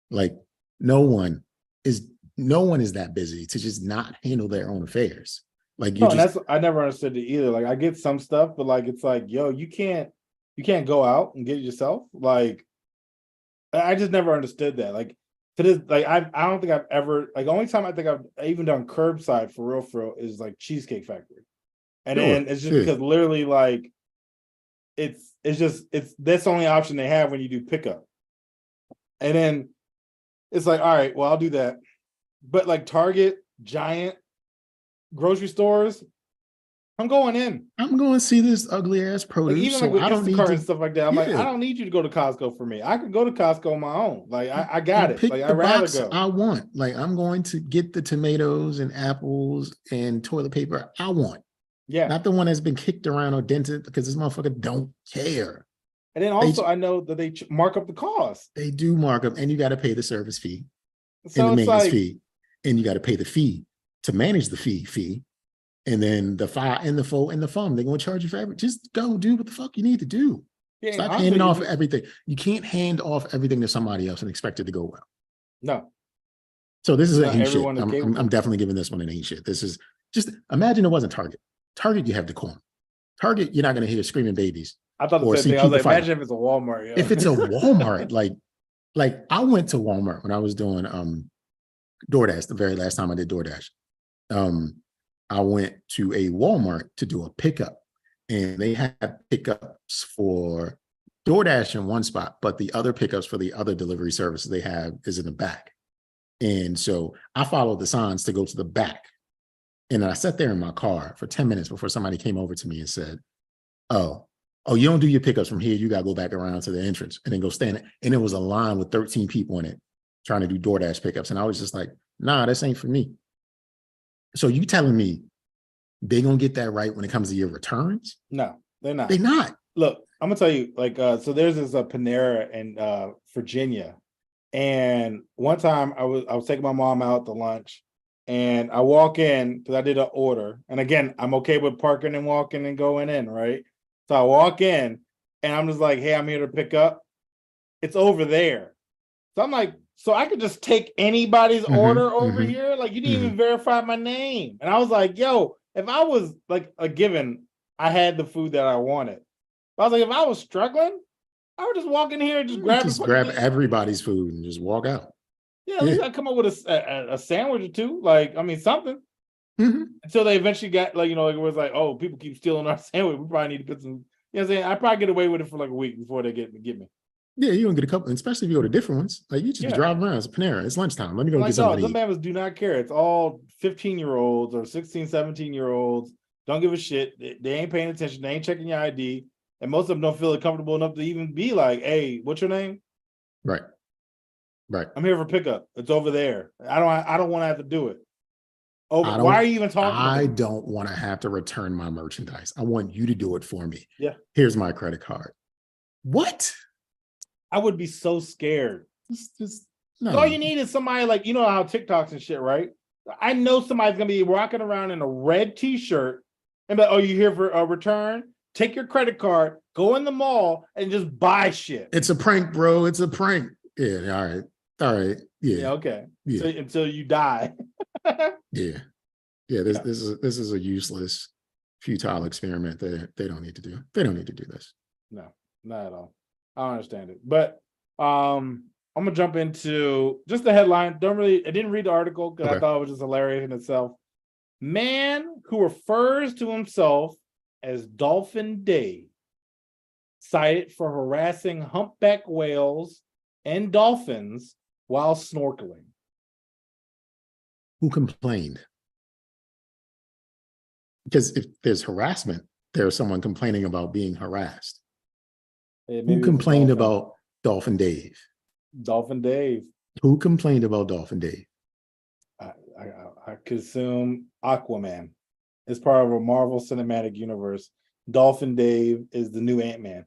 Speaker 1: Like, no one is that busy to just not handle their own affairs. Like,
Speaker 2: I never understood it either. Like, I get some stuff, but like, it's like, yo, you can't go out and get it yourself. Like, I just never understood that. Like, to this, like, I don't think I've ever, like, the only time I think I've even done curbside for real is like Cheesecake Factory. And then it's just because literally, like, it's that's the only option they have when you do pickup. And then it's like, all right, well, I'll do that. But like Target, Giant, grocery stores, I'm going in.
Speaker 1: I'm going to see this ugly ass produce.
Speaker 2: Like, even
Speaker 1: so
Speaker 2: like with
Speaker 1: I don't need
Speaker 2: Instacart
Speaker 1: to,
Speaker 2: and stuff like that. I'm like, I don't need you to go to Costco for me. I could go to Costco on my own. Like, I got it.
Speaker 1: Pick
Speaker 2: Like,
Speaker 1: the
Speaker 2: I'd rather
Speaker 1: box
Speaker 2: go.
Speaker 1: I want. Like, I'm going to get the tomatoes and apples and toilet paper I want.
Speaker 2: Yeah.
Speaker 1: not the one that's been kicked around or dented, because this motherfucker don't care.
Speaker 2: And then also, I know that they mark up the cost.
Speaker 1: They do mark up, and you got to pay the service fee and
Speaker 2: So
Speaker 1: the
Speaker 2: it's
Speaker 1: maintenance
Speaker 2: like,
Speaker 1: fee, and you got to pay the fee to manage the fee, and then the file and the phone. They're going to charge you for everything. Just go do what the fuck you need to do.
Speaker 2: yeah,
Speaker 1: Stop
Speaker 2: honestly,
Speaker 1: handing off everything. You can't hand off everything to somebody else and expect it to go well.
Speaker 2: No,
Speaker 1: So this is an
Speaker 2: not
Speaker 1: ain't shit.
Speaker 2: everyone is capable.
Speaker 1: I'm definitely giving this one an ain't shit. This is just, imagine it wasn't Target. Target, you have decorum. Target, you're not going to hear screaming babies.
Speaker 2: I thought
Speaker 1: Or
Speaker 2: the same
Speaker 1: see
Speaker 2: thing. I was
Speaker 1: people
Speaker 2: like,
Speaker 1: fighting.
Speaker 2: imagine if it's a Walmart. Yo.
Speaker 1: If it's a Walmart, like I went to Walmart when I was doing DoorDash, the very last time I did DoorDash. I went to a Walmart to do a pickup, and they had pickups for DoorDash in one spot, but the other pickups for the other delivery services they have is in the back. And so I followed the signs to go to the back. And I sat there in my car for 10 minutes before somebody came over to me and said, oh, you don't do your pickups from here. You got to go back around to the entrance and then go stand. And it was a line with 13 people in it trying to do DoorDash pickups. And I was just like, nah, this ain't for me. So you telling me they going to get that right when it comes to your returns?
Speaker 2: No, they're not.
Speaker 1: They're not.
Speaker 2: Look, I'm gonna tell you, like, so there's this Panera in Virginia, and one time I was taking my mom out to lunch, and I walk in because I did an order, and again, I'm okay with parking and walking and going in, right? So I walk in, and I'm just like, hey, I'm here to pick up. It's over there, so I'm like, so I could just take anybody's order over here, like you didn't even verify my name, and I was like, yo, if I was like a given, I had the food that I wanted. I was like, if I was struggling, I would just walk in here and just grab
Speaker 1: everybody's food and just walk out.
Speaker 2: Yeah, at least I come up with a sandwich or two, like, I mean, something. Until they eventually got, like, you know, like it was like, oh, people keep stealing our sandwich. We probably need to put some, you know what I'm saying? I probably get away with it for like a week before they get me.
Speaker 1: Yeah, you don't get a couple, especially if you go to different ones. Like you just drive around. It's Panera. It's lunchtime. Let me go
Speaker 2: like,
Speaker 1: get something to eat.
Speaker 2: Some members do not care. It's all 15-year-olds or 16, 17-year-olds. Don't give a shit. They ain't paying attention. They ain't checking your ID. And most of them don't feel comfortable enough to even be like, hey, what's your name?
Speaker 1: Right.
Speaker 2: I'm here for pickup. It's over there. I don't want to have to do it. Why are you even talking about
Speaker 1: I don't want to have to return my merchandise. I want you to do it for me.
Speaker 2: Yeah.
Speaker 1: Here's my credit card. What?
Speaker 2: I would be so scared.
Speaker 1: No.
Speaker 2: All you need is somebody, like, you know how TikToks and shit, right? I know somebody's going to be walking around in a red t-shirt and be like, oh, you here for a return? Take your credit card, go in the mall, and just buy shit.
Speaker 1: It's a prank, bro. It's a prank. Yeah. All right. Yeah.
Speaker 2: Okay.
Speaker 1: Yeah.
Speaker 2: So, until you die.
Speaker 1: Yeah. This is a useless, futile experiment that they don't need to do. They don't need to do this.
Speaker 2: No, not at all. I don't understand it. But I'm gonna jump into just the headline. I didn't read the article because I thought it was just hilarious in itself. Man who refers to himself as Dolphin Dave, cited for harassing humpback whales and dolphins while snorkeling.
Speaker 1: Who complained? Because if there's harassment, there's someone complaining about being harassed. Who complained about Dolphin Dave?
Speaker 2: Dolphin Dave.
Speaker 1: Who complained about Dolphin Dave?
Speaker 2: I consume Aquaman. It's part of a Marvel Cinematic Universe. Dolphin Dave is the new Ant-Man.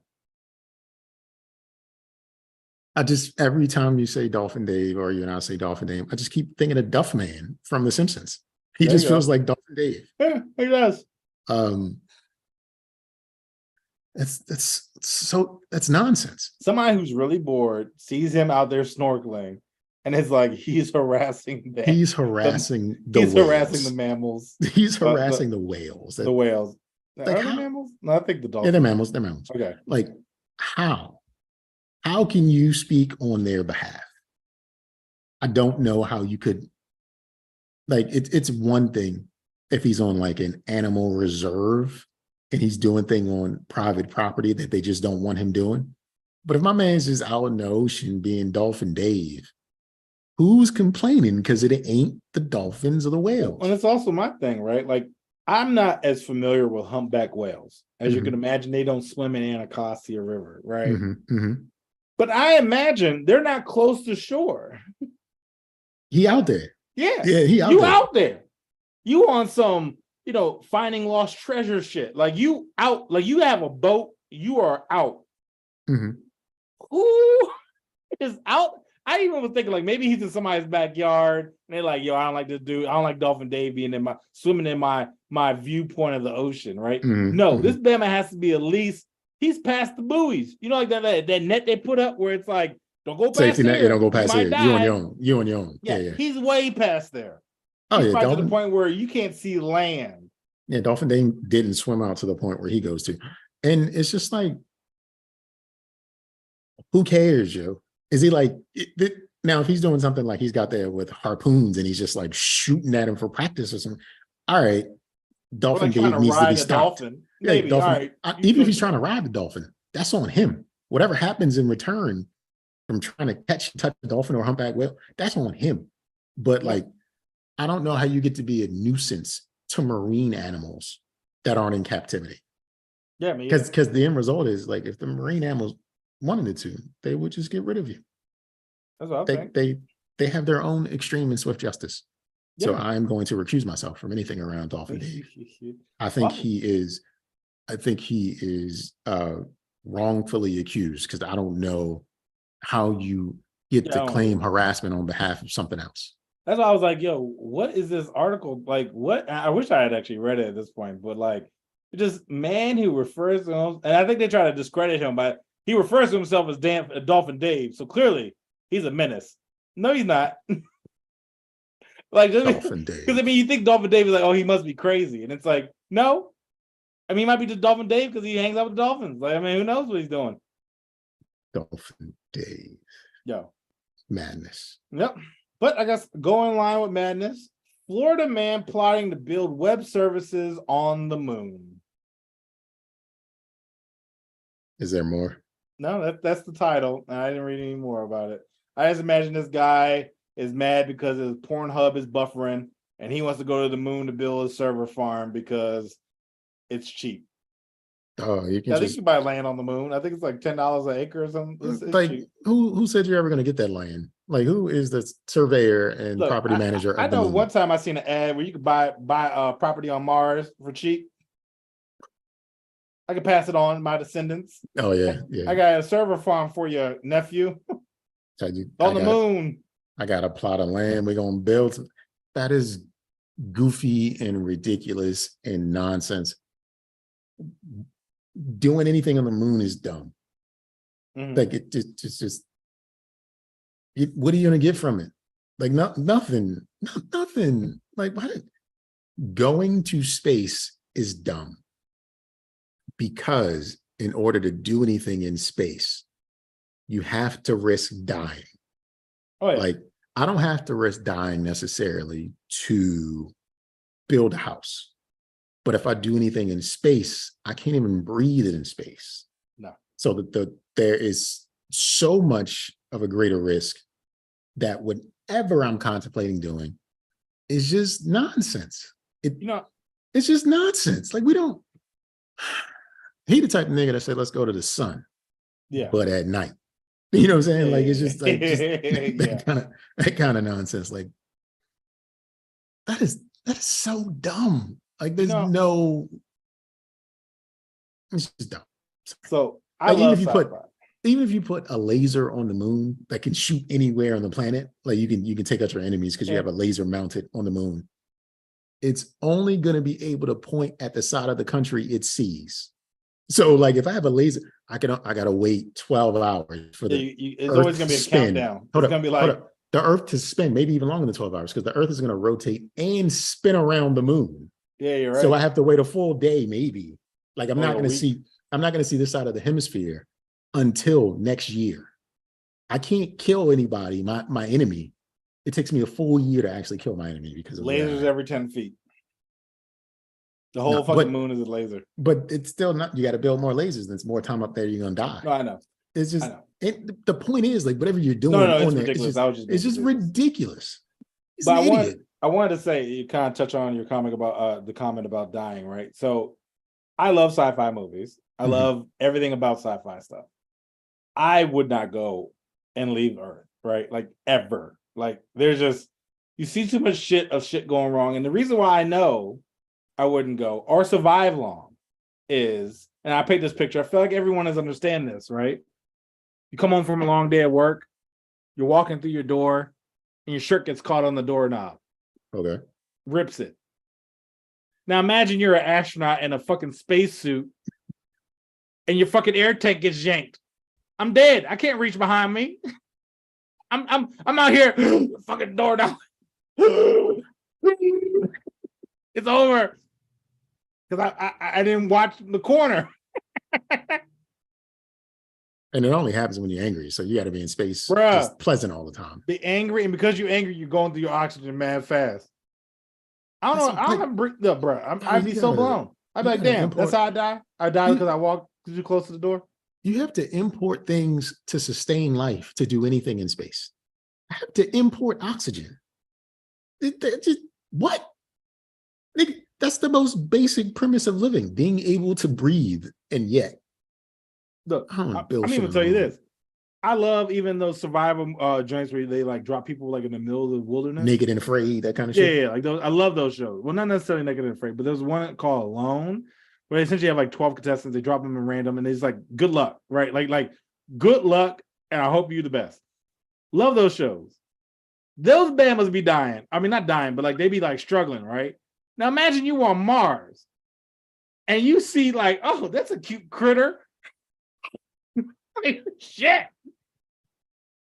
Speaker 1: Every time you say Dolphin Dave or you and I say Dolphin Dave, I just keep thinking of Duff Man from The Simpsons. He just feels like Dolphin Dave.
Speaker 2: Yeah, he does.
Speaker 1: That's nonsense.
Speaker 2: Somebody who's really bored sees him out there snorkeling and is like, he's harassing them.
Speaker 1: He's harassing
Speaker 2: harassing the mammals.
Speaker 1: He's harassing the whales.
Speaker 2: The whales.
Speaker 1: Like,
Speaker 2: are they mammals? No, I think the dolphins.
Speaker 1: Yeah, they're mammals. They're mammals.
Speaker 2: Okay.
Speaker 1: Like, how? How can you speak on their behalf? I don't know how you could. Like, it's one thing if he's on like an animal reserve and he's doing things on private property that they just don't want him doing. But if my man's just out in the ocean being Dolphin Dave, who's complaining? Because it ain't the dolphins or the whales.
Speaker 2: And it's also my thing, right? Like, I'm not as familiar with humpback whales. As you can imagine, they don't swim in Anacostia River, right? But I imagine they're not close to shore.
Speaker 1: He out there.
Speaker 2: Yeah.
Speaker 1: Yeah,
Speaker 2: out there. You on some finding lost treasure shit. Like you out, like you have a boat, you are out.
Speaker 1: Mhm.
Speaker 2: Who is out? I even was thinking like maybe he's in somebody's backyard and they're like, yo, I don't like this dude. I don't like Dolphin Dave being swimming in my viewpoint of the ocean, right?
Speaker 1: Mhm.
Speaker 2: No,
Speaker 1: Mhm.
Speaker 2: this Bama has to be at least he's past the buoys. Like that net they put up where it's like, don't go past
Speaker 1: Safety net, you
Speaker 2: here.
Speaker 1: don't go
Speaker 2: You
Speaker 1: past
Speaker 2: might
Speaker 1: here. You on
Speaker 2: die.
Speaker 1: your own. You on your own.
Speaker 2: Yeah,
Speaker 1: Yeah.
Speaker 2: he's way past there.
Speaker 1: Oh
Speaker 2: He's
Speaker 1: yeah,
Speaker 2: probably to the
Speaker 1: Dolphin.
Speaker 2: point where you can't see land.
Speaker 1: Yeah, Dolphin didn't swim out to the point where he goes to, and it's just like, who cares, yo? Is he like now? If he's doing something like he's got there with harpoons and he's just like shooting at him for practice or something, all right,
Speaker 2: Or
Speaker 1: Dolphin
Speaker 2: like trying
Speaker 1: Dave
Speaker 2: to
Speaker 1: needs to be
Speaker 2: ride a
Speaker 1: stopped.
Speaker 2: dolphin.
Speaker 1: Yeah,
Speaker 2: Maybe.
Speaker 1: Dolphin.
Speaker 2: All right.
Speaker 1: Even if he's trying to ride the dolphin, that's on him. Whatever happens in return from trying to touch the dolphin or humpback whale, that's on him. But
Speaker 2: Yeah.
Speaker 1: like, I don't know how you get to be a nuisance to marine animals that aren't in captivity.
Speaker 2: Yeah, me.
Speaker 1: Because the end result is like, if the marine animals wanted to, they would just get rid of you.
Speaker 2: That's what I think.
Speaker 1: They have their own extreme and swift justice. So
Speaker 2: Yeah.
Speaker 1: I'm going to recuse myself from anything around Dolphin Dave. I think
Speaker 2: Wow.
Speaker 1: he is wrongfully accused, because I don't know how you get
Speaker 2: Yeah, I
Speaker 1: to
Speaker 2: don't
Speaker 1: claim
Speaker 2: know.
Speaker 1: harassment on behalf of something else.
Speaker 2: That's why I was like, yo, what is this article? Like, what? I wish I had actually read it at this point, but like, just man who refers to him, and I think they try to discredit him, but he refers to himself as Dolphin Dave. So clearly he's a menace. No, he's not. Like,
Speaker 1: Dolphin
Speaker 2: because
Speaker 1: Dave.
Speaker 2: I mean, you think Dolphin Dave is like, oh, he must be crazy. And it's like, no. I mean, he might be just Dolphin Dave because he hangs out with dolphins. Like, I mean, who knows what he's doing?
Speaker 1: Dolphin Dave.
Speaker 2: Yo.
Speaker 1: Madness.
Speaker 2: Yep. But I guess go in line with madness. Florida man plotting to build web services on the moon.
Speaker 1: Is there more?
Speaker 2: No, that's the title. And I didn't read any more about it. I just imagine this guy is mad because his Pornhub is buffering and he wants to go to the moon to build a server farm because it's cheap.
Speaker 1: Oh, you can
Speaker 2: I think
Speaker 1: just
Speaker 2: you buy land on the moon. I think it's like $10 an acre or something. It's
Speaker 1: like
Speaker 2: cheap.
Speaker 1: who said you're ever going to get that land? Like, who is the surveyor and
Speaker 2: Look,
Speaker 1: property manager
Speaker 2: I
Speaker 1: of the
Speaker 2: know
Speaker 1: moon?
Speaker 2: one time I seen an ad where you could buy property on Mars for cheap. I could pass it on my descendants.
Speaker 1: Oh yeah, yeah.
Speaker 2: I got a server farm for your nephew
Speaker 1: on
Speaker 2: on the moon.
Speaker 1: I got a plot of land we're gonna build. That is goofy and ridiculous and nonsense. Doing anything on the moon is dumb.
Speaker 2: Mhm.
Speaker 1: Like it's just what are you gonna get from it? Like nothing. Like going to space is dumb, because in order to do anything in space, you have to risk dying.
Speaker 2: Oh, yeah.
Speaker 1: Like, I don't have to risk dying necessarily to build a house. But if I do anything in space, I can't even breathe it in space.
Speaker 2: No.
Speaker 1: So there is so much of a greater risk that whatever I'm contemplating doing is just nonsense. It's just nonsense. Like, we don't. He the type of nigga that said, let's go to the sun.
Speaker 2: Yeah.
Speaker 1: But at night. You know what I'm saying? Like, it's just like
Speaker 2: Yeah.
Speaker 1: that kind of nonsense. Like, that is so dumb. Like, there's it's just dumb.
Speaker 2: So I
Speaker 1: like,
Speaker 2: love
Speaker 1: even if you put a laser on the moon that can shoot anywhere on the planet, like you can take out your enemies because you have a laser mounted on the moon. It's only going to be able to point at the side of the country it sees. So, like, if I have a laser, I gotta wait 12 hours for the
Speaker 2: it's
Speaker 1: Earth
Speaker 2: always gonna be a
Speaker 1: to spin.
Speaker 2: countdown. It's gonna be like
Speaker 1: the Earth to spin, maybe even longer than 12 hours, because the Earth is gonna rotate and spin around the moon.
Speaker 2: Yeah, you're right.
Speaker 1: So I have to wait a full day, maybe. Like, I'm
Speaker 2: Or
Speaker 1: not
Speaker 2: a
Speaker 1: gonna
Speaker 2: week.
Speaker 1: see this side of the hemisphere until next year. I can't kill anybody, my enemy. It takes me a full year to actually kill my enemy because of
Speaker 2: lasers
Speaker 1: that.
Speaker 2: every 10 feet. The whole fucking moon is a laser.
Speaker 1: But it's still not, you got to build more lasers. There's more time up there, you're gonna die.
Speaker 2: No, I know.
Speaker 1: It's just, the point is, like, whatever you're doing,
Speaker 2: it's ridiculous.
Speaker 1: It's just ridiculous. It's
Speaker 2: but
Speaker 1: an idiot.
Speaker 2: I wanted to say, you kind of touch on your comment about the comment about dying, right? So I love sci-fi movies. I love everything about sci-fi stuff. I would not go and leave Earth, right? Like, ever. Like, there's just, you see too much shit going wrong. And the reason why I know I wouldn't go. Or Survive Long is, and I paint this picture. I feel like everyone is understand this, right? You come home from a long day at work, you're walking through your door, and your shirt gets caught on the doorknob,
Speaker 1: Okay.
Speaker 2: rips it. Now imagine you're an astronaut in a fucking spacesuit, and your fucking air tank gets yanked. I'm dead. I can't reach behind me. I'm out here, fucking doorknob. It's over. Because I didn't watch the corner.
Speaker 1: And it only happens when you're angry. So you got to be in space,
Speaker 2: Bruh.
Speaker 1: just pleasant all the time.
Speaker 2: Be angry, and because you're angry, you're going through your oxygen mad fast. I don't know.
Speaker 1: That's
Speaker 2: I don't
Speaker 1: like-
Speaker 2: have to breathe up, bro. I'd be
Speaker 1: you
Speaker 2: so
Speaker 1: gotta-
Speaker 2: blown. I'd be
Speaker 1: you
Speaker 2: like,
Speaker 1: gotta
Speaker 2: damn,
Speaker 1: import-
Speaker 2: that's how I die. I die
Speaker 1: You-
Speaker 2: because I walked too close to the door.
Speaker 1: You have to import things to sustain life to do anything in space. I have to import oxygen. What? Nigga, that's the most basic premise of living, being able to breathe. And yet,
Speaker 2: Look,
Speaker 1: I don't
Speaker 2: I'm
Speaker 1: build
Speaker 2: gonna
Speaker 1: shit
Speaker 2: even tell you
Speaker 1: alone.
Speaker 2: this. I love even those survival joints where they like drop people like in the middle of the wilderness.
Speaker 1: Naked and Afraid, that kind of
Speaker 2: Yeah,
Speaker 1: shit.
Speaker 2: yeah, like those. I love those shows. Well, not necessarily Naked and Afraid, but there's one called Alone, where they essentially have like 12 contestants. They drop them in random, and it's like good luck, right? Like good luck, and I hope you the best. Love those shows. Those Bamas be dying. I mean, not dying, but like they be like struggling, right? Now imagine you on Mars, and you see like, oh, that's a cute critter. Like, shit.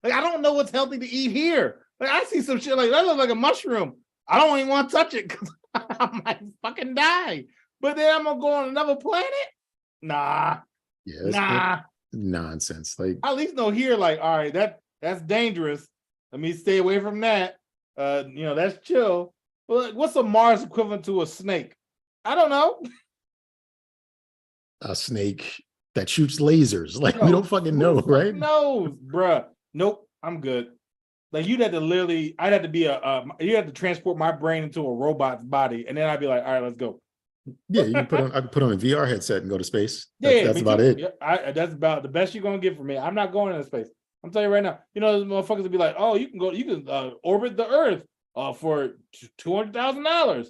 Speaker 2: Like I don't know what's healthy to eat here. Like I see some shit like that looks like a mushroom. I don't even want to touch it because I might fucking die. But then I'm gonna go on another planet? Nah,
Speaker 1: Yeah, it's
Speaker 2: nah.
Speaker 1: nonsense. Like,
Speaker 2: I at least know here, like, all right, that's dangerous. Let me stay away from that. That's chill. Well, like, what's a Mars equivalent to a snake? I don't know.
Speaker 1: a snake that shoots lasers. Like, we
Speaker 2: Yo,
Speaker 1: don't fucking know, right?
Speaker 2: No, bruh. Nope, I'm good. Like you'd have to literally, I'd have to be you have to transport my brain into a robot's body, and then I'd be like, all right, let's go.
Speaker 1: Yeah, you can I could put on a VR headset and go to space.
Speaker 2: Yeah,
Speaker 1: That's
Speaker 2: me
Speaker 1: about
Speaker 2: too.
Speaker 1: it.
Speaker 2: Yeah, that's about the best you're gonna get from me. I'm not going into space. I'm telling you right now. You know, those motherfuckers would be like, oh, you can orbit the Earth for $200,000.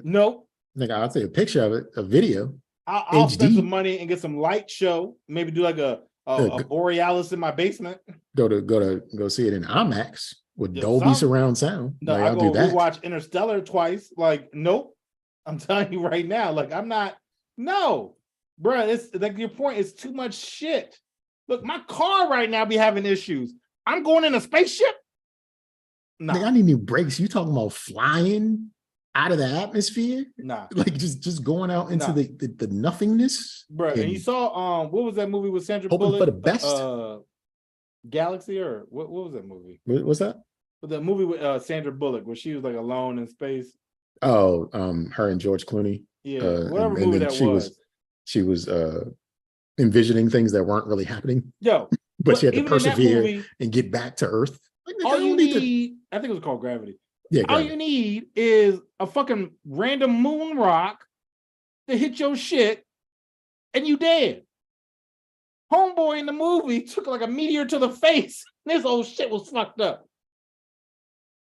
Speaker 2: Nope.
Speaker 1: Like, I'll take a picture of it, a video.
Speaker 2: I'll spend
Speaker 1: HD.
Speaker 2: some money and get some light show. Maybe do like a Borealis in my basement.
Speaker 1: Go see it in IMAX with
Speaker 2: Yeah,
Speaker 1: Dolby
Speaker 2: some-
Speaker 1: surround sound.
Speaker 2: No,
Speaker 1: Like,
Speaker 2: I
Speaker 1: I'll
Speaker 2: go
Speaker 1: do that.
Speaker 2: rewatch Interstellar twice. Like, nope. I'm telling you right now. Like, I'm not. No, bro. It's like your point. It's too much shit. Look, my car right now be having issues. I'm going in a spaceship.
Speaker 1: Like, I
Speaker 2: Nah,
Speaker 1: need new brakes. You talking about flying out of the atmosphere?
Speaker 2: nah,
Speaker 1: Like, just going out into
Speaker 2: Nah.
Speaker 1: the nothingness?
Speaker 2: bro. And you saw what was that movie with Sandra
Speaker 1: Hoping
Speaker 2: Bullock?
Speaker 1: for the best?
Speaker 2: Galaxy or what was that movie?
Speaker 1: What's that?
Speaker 2: But the movie with Sandra Bullock where she was like alone in space.
Speaker 1: Oh, her and George Clooney.
Speaker 2: Yeah,
Speaker 1: And-
Speaker 2: whatever
Speaker 1: and
Speaker 2: movie
Speaker 1: then
Speaker 2: that
Speaker 1: she was envisioning things that weren't really happening,
Speaker 2: Yo,
Speaker 1: but she had to
Speaker 2: even in that
Speaker 1: persevere
Speaker 2: movie,
Speaker 1: and get back to Earth. Like, nigga, I
Speaker 2: all
Speaker 1: don't
Speaker 2: you
Speaker 1: need to-
Speaker 2: need, I think it was called Gravity.
Speaker 1: Yeah,
Speaker 2: All
Speaker 1: gravity.
Speaker 2: you need is a fucking random moon rock to hit your shit, and you dead. Homeboy in the movie took like a meteor to the face. This whole shit was fucked up,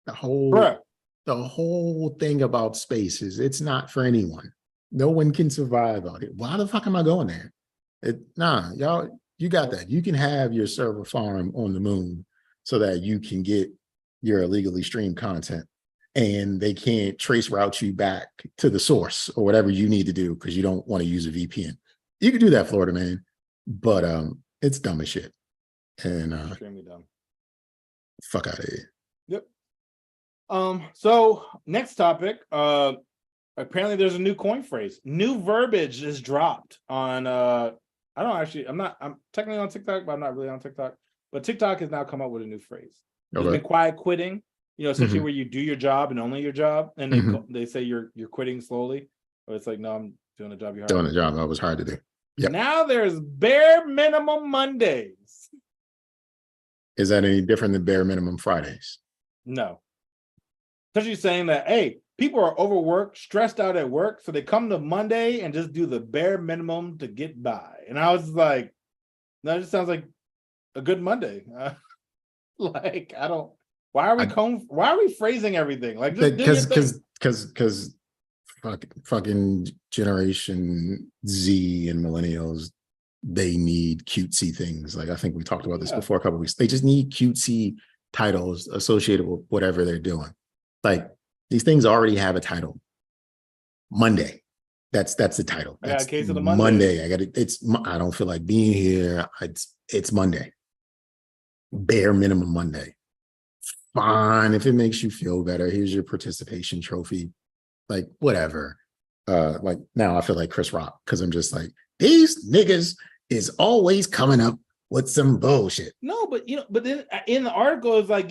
Speaker 1: the whole
Speaker 2: bruh.
Speaker 1: the whole thing about space is it's not for anyone. No one can survive on it. Why the fuck am I going there? Nah, y'all, you got that. You can have your server farm on the moon so that you can get your illegally streamed content, and they can't trace route you back to the source or whatever you need to do because you don't want to use a VPN. You can do that, Florida man, but it's dumb as shit. And
Speaker 2: Extremely dumb.
Speaker 1: fuck out of here.
Speaker 2: So next topic. Apparently there's a new coin phrase. New verbiage is dropped on I'm technically on TikTok, but I'm not really on TikTok. But TikTok has now come up with a new phrase. There's
Speaker 1: Okay.
Speaker 2: been quiet quitting, essentially
Speaker 1: Mhm.
Speaker 2: where you do your job and only your job, and they say you're quitting slowly. But it's like, no, I'm doing the job you hired.
Speaker 1: Doing the job that was hard to do. Yep.
Speaker 2: Now there's bare minimum Mondays.
Speaker 1: Is that any different than bare minimum Fridays?
Speaker 2: No. Essentially saying that, hey, people are overworked, stressed out at work, so they come to Monday and just do the bare minimum to get by. And I was like, that just sounds like a good Monday. Like, I don't. Why are we phrasing everything? Like, just do your thing.
Speaker 1: Because fucking Generation Z and millennials, they need cutesy things. Like I think we talked about this
Speaker 2: Yeah.
Speaker 1: before a couple weeks. They just need cutesy titles associated with whatever they're doing. Like these things already have a title. Monday. That's the title.
Speaker 2: I got a
Speaker 1: That's
Speaker 2: case of the
Speaker 1: Monday. I don't feel like being here. It's Monday. Bare minimum Monday. Fine. If it makes you feel better, here's your participation trophy. Like whatever. Like now I feel like Chris Rock because I'm just like, these niggas is always coming up with some bullshit.
Speaker 2: No, but but then in the article it's like,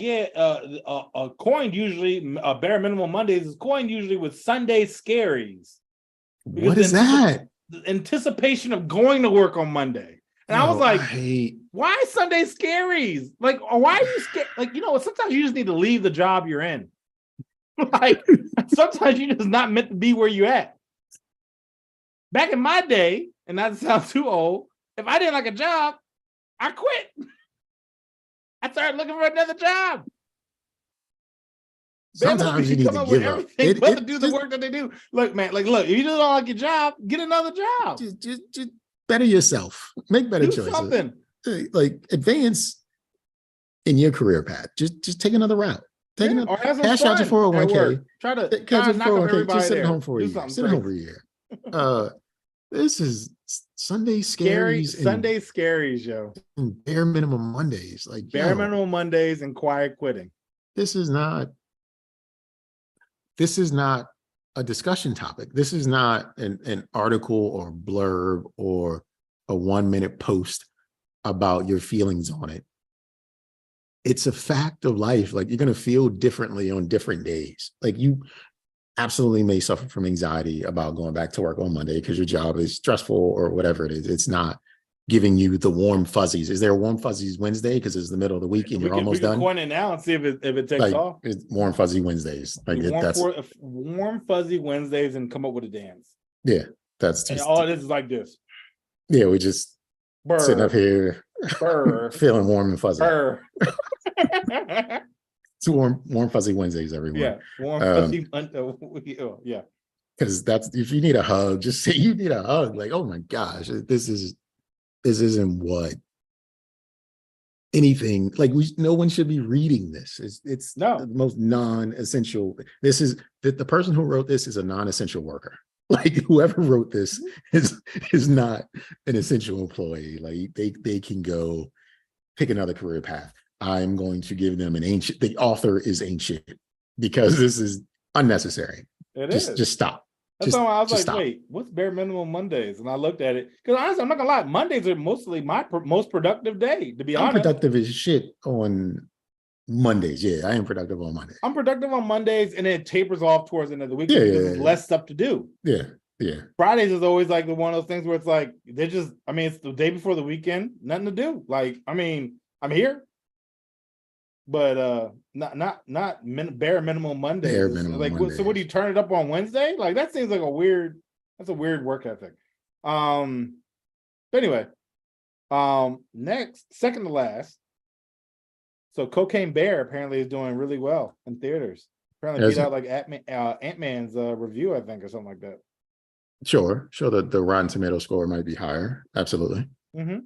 Speaker 2: coined usually bare minimum Mondays is coined usually with Sunday scaries. Because
Speaker 1: What is that?
Speaker 2: The anticipation of going to work on Monday. And I was like, why Sunday scaries? Like, or why are you scared? Like, sometimes you just need to leave the job you're in. Like, sometimes you're just not meant to be where you at. Back in my day, and not to sound too old, if I didn't like a job, I quit. I started looking for another job.
Speaker 1: Sometimes you need to give up.
Speaker 2: But to do the work that they do. Look, man, if you just don't like your job, get another job.
Speaker 1: Just better yourself. Make better choices.
Speaker 2: Something.
Speaker 1: Like advance in your career path. Just take another route. Take another, cash out your 401k.
Speaker 2: Try to
Speaker 1: cash out
Speaker 2: knock
Speaker 1: your
Speaker 2: up
Speaker 1: 401k.
Speaker 2: everybody
Speaker 1: Just sit
Speaker 2: there.
Speaker 1: home for a year. Sit home for a year. This is Sunday scaries.
Speaker 2: Sunday scaries, yo.
Speaker 1: And bare minimum Mondays. Like
Speaker 2: bare minimum Mondays and quiet quitting.
Speaker 1: This is not a discussion topic. This is not an article or blurb or a 1-minute post about your feelings on it. It's a fact of life. Like you're going to feel differently on different days. Like you absolutely may suffer from anxiety about going back to work on Monday because your job is stressful or whatever it is. It's not giving you the warm fuzzies. Is there warm fuzzies Wednesday because it's the middle of the week and you're almost done?
Speaker 2: We can coin it now and see if it takes off.
Speaker 1: It's warm fuzzy Wednesdays. Like
Speaker 2: warm fuzzy Wednesdays and come up with a dance.
Speaker 1: Yeah, that's just,
Speaker 2: and all it is like this.
Speaker 1: Yeah, we just sitting up here feeling warm and fuzzy. It's warm fuzzy Wednesdays, everyone.
Speaker 2: Yeah, warm fuzzy. Yeah.
Speaker 1: Because that's if you need a hug, just say you need a hug. Like, oh my gosh, this isn't what anything like no one should be reading this. It's
Speaker 2: no
Speaker 1: the most non-essential. This is the person who wrote this is a non-essential worker. Like whoever wrote this is not an essential employee. Like they can go pick another career path. I'm going to give them the author is ancient because this is unnecessary. Just stop.
Speaker 2: That's why I was like, wait, what's bare minimum Mondays? And I looked at it because honestly, I'm not gonna lie, Mondays are mostly my most productive day. To be honest,
Speaker 1: I'm productive as shit on Mondays. Yeah, I am productive on Mondays.
Speaker 2: I'm productive on Mondays, and then it tapers off towards the end of the week
Speaker 1: because
Speaker 2: there's less stuff to do.
Speaker 1: Yeah.
Speaker 2: Fridays is always like one of those things where it's like it's the day before the weekend, nothing to do. Like, I'm here. But not bare minimum Monday.
Speaker 1: Bare minimum
Speaker 2: like
Speaker 1: Mondays.
Speaker 2: So what do you turn it up on Wednesday? Like that seems like a weird work ethic. But anyway, next, second to last. So Cocaine Bear apparently is doing really well in theaters. Apparently beat out like Ant-Man's review, I think, or something like that.
Speaker 1: Sure that the Rotten Tomato score might be higher. Absolutely.
Speaker 2: Mm-hmm.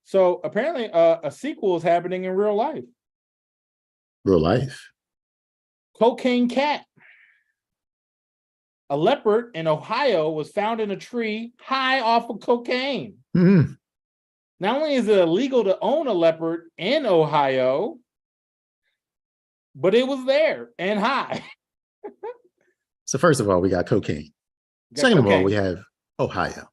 Speaker 2: So apparently a sequel is happening in real life.
Speaker 1: Real life.
Speaker 2: Cocaine Cat. A leopard in Ohio was found in a tree high off of cocaine.
Speaker 1: Mm-hmm.
Speaker 2: Not only is it illegal to own a leopard in Ohio, but it was there and high.
Speaker 1: So first of all, we got cocaine. Second of all, we have Ohio.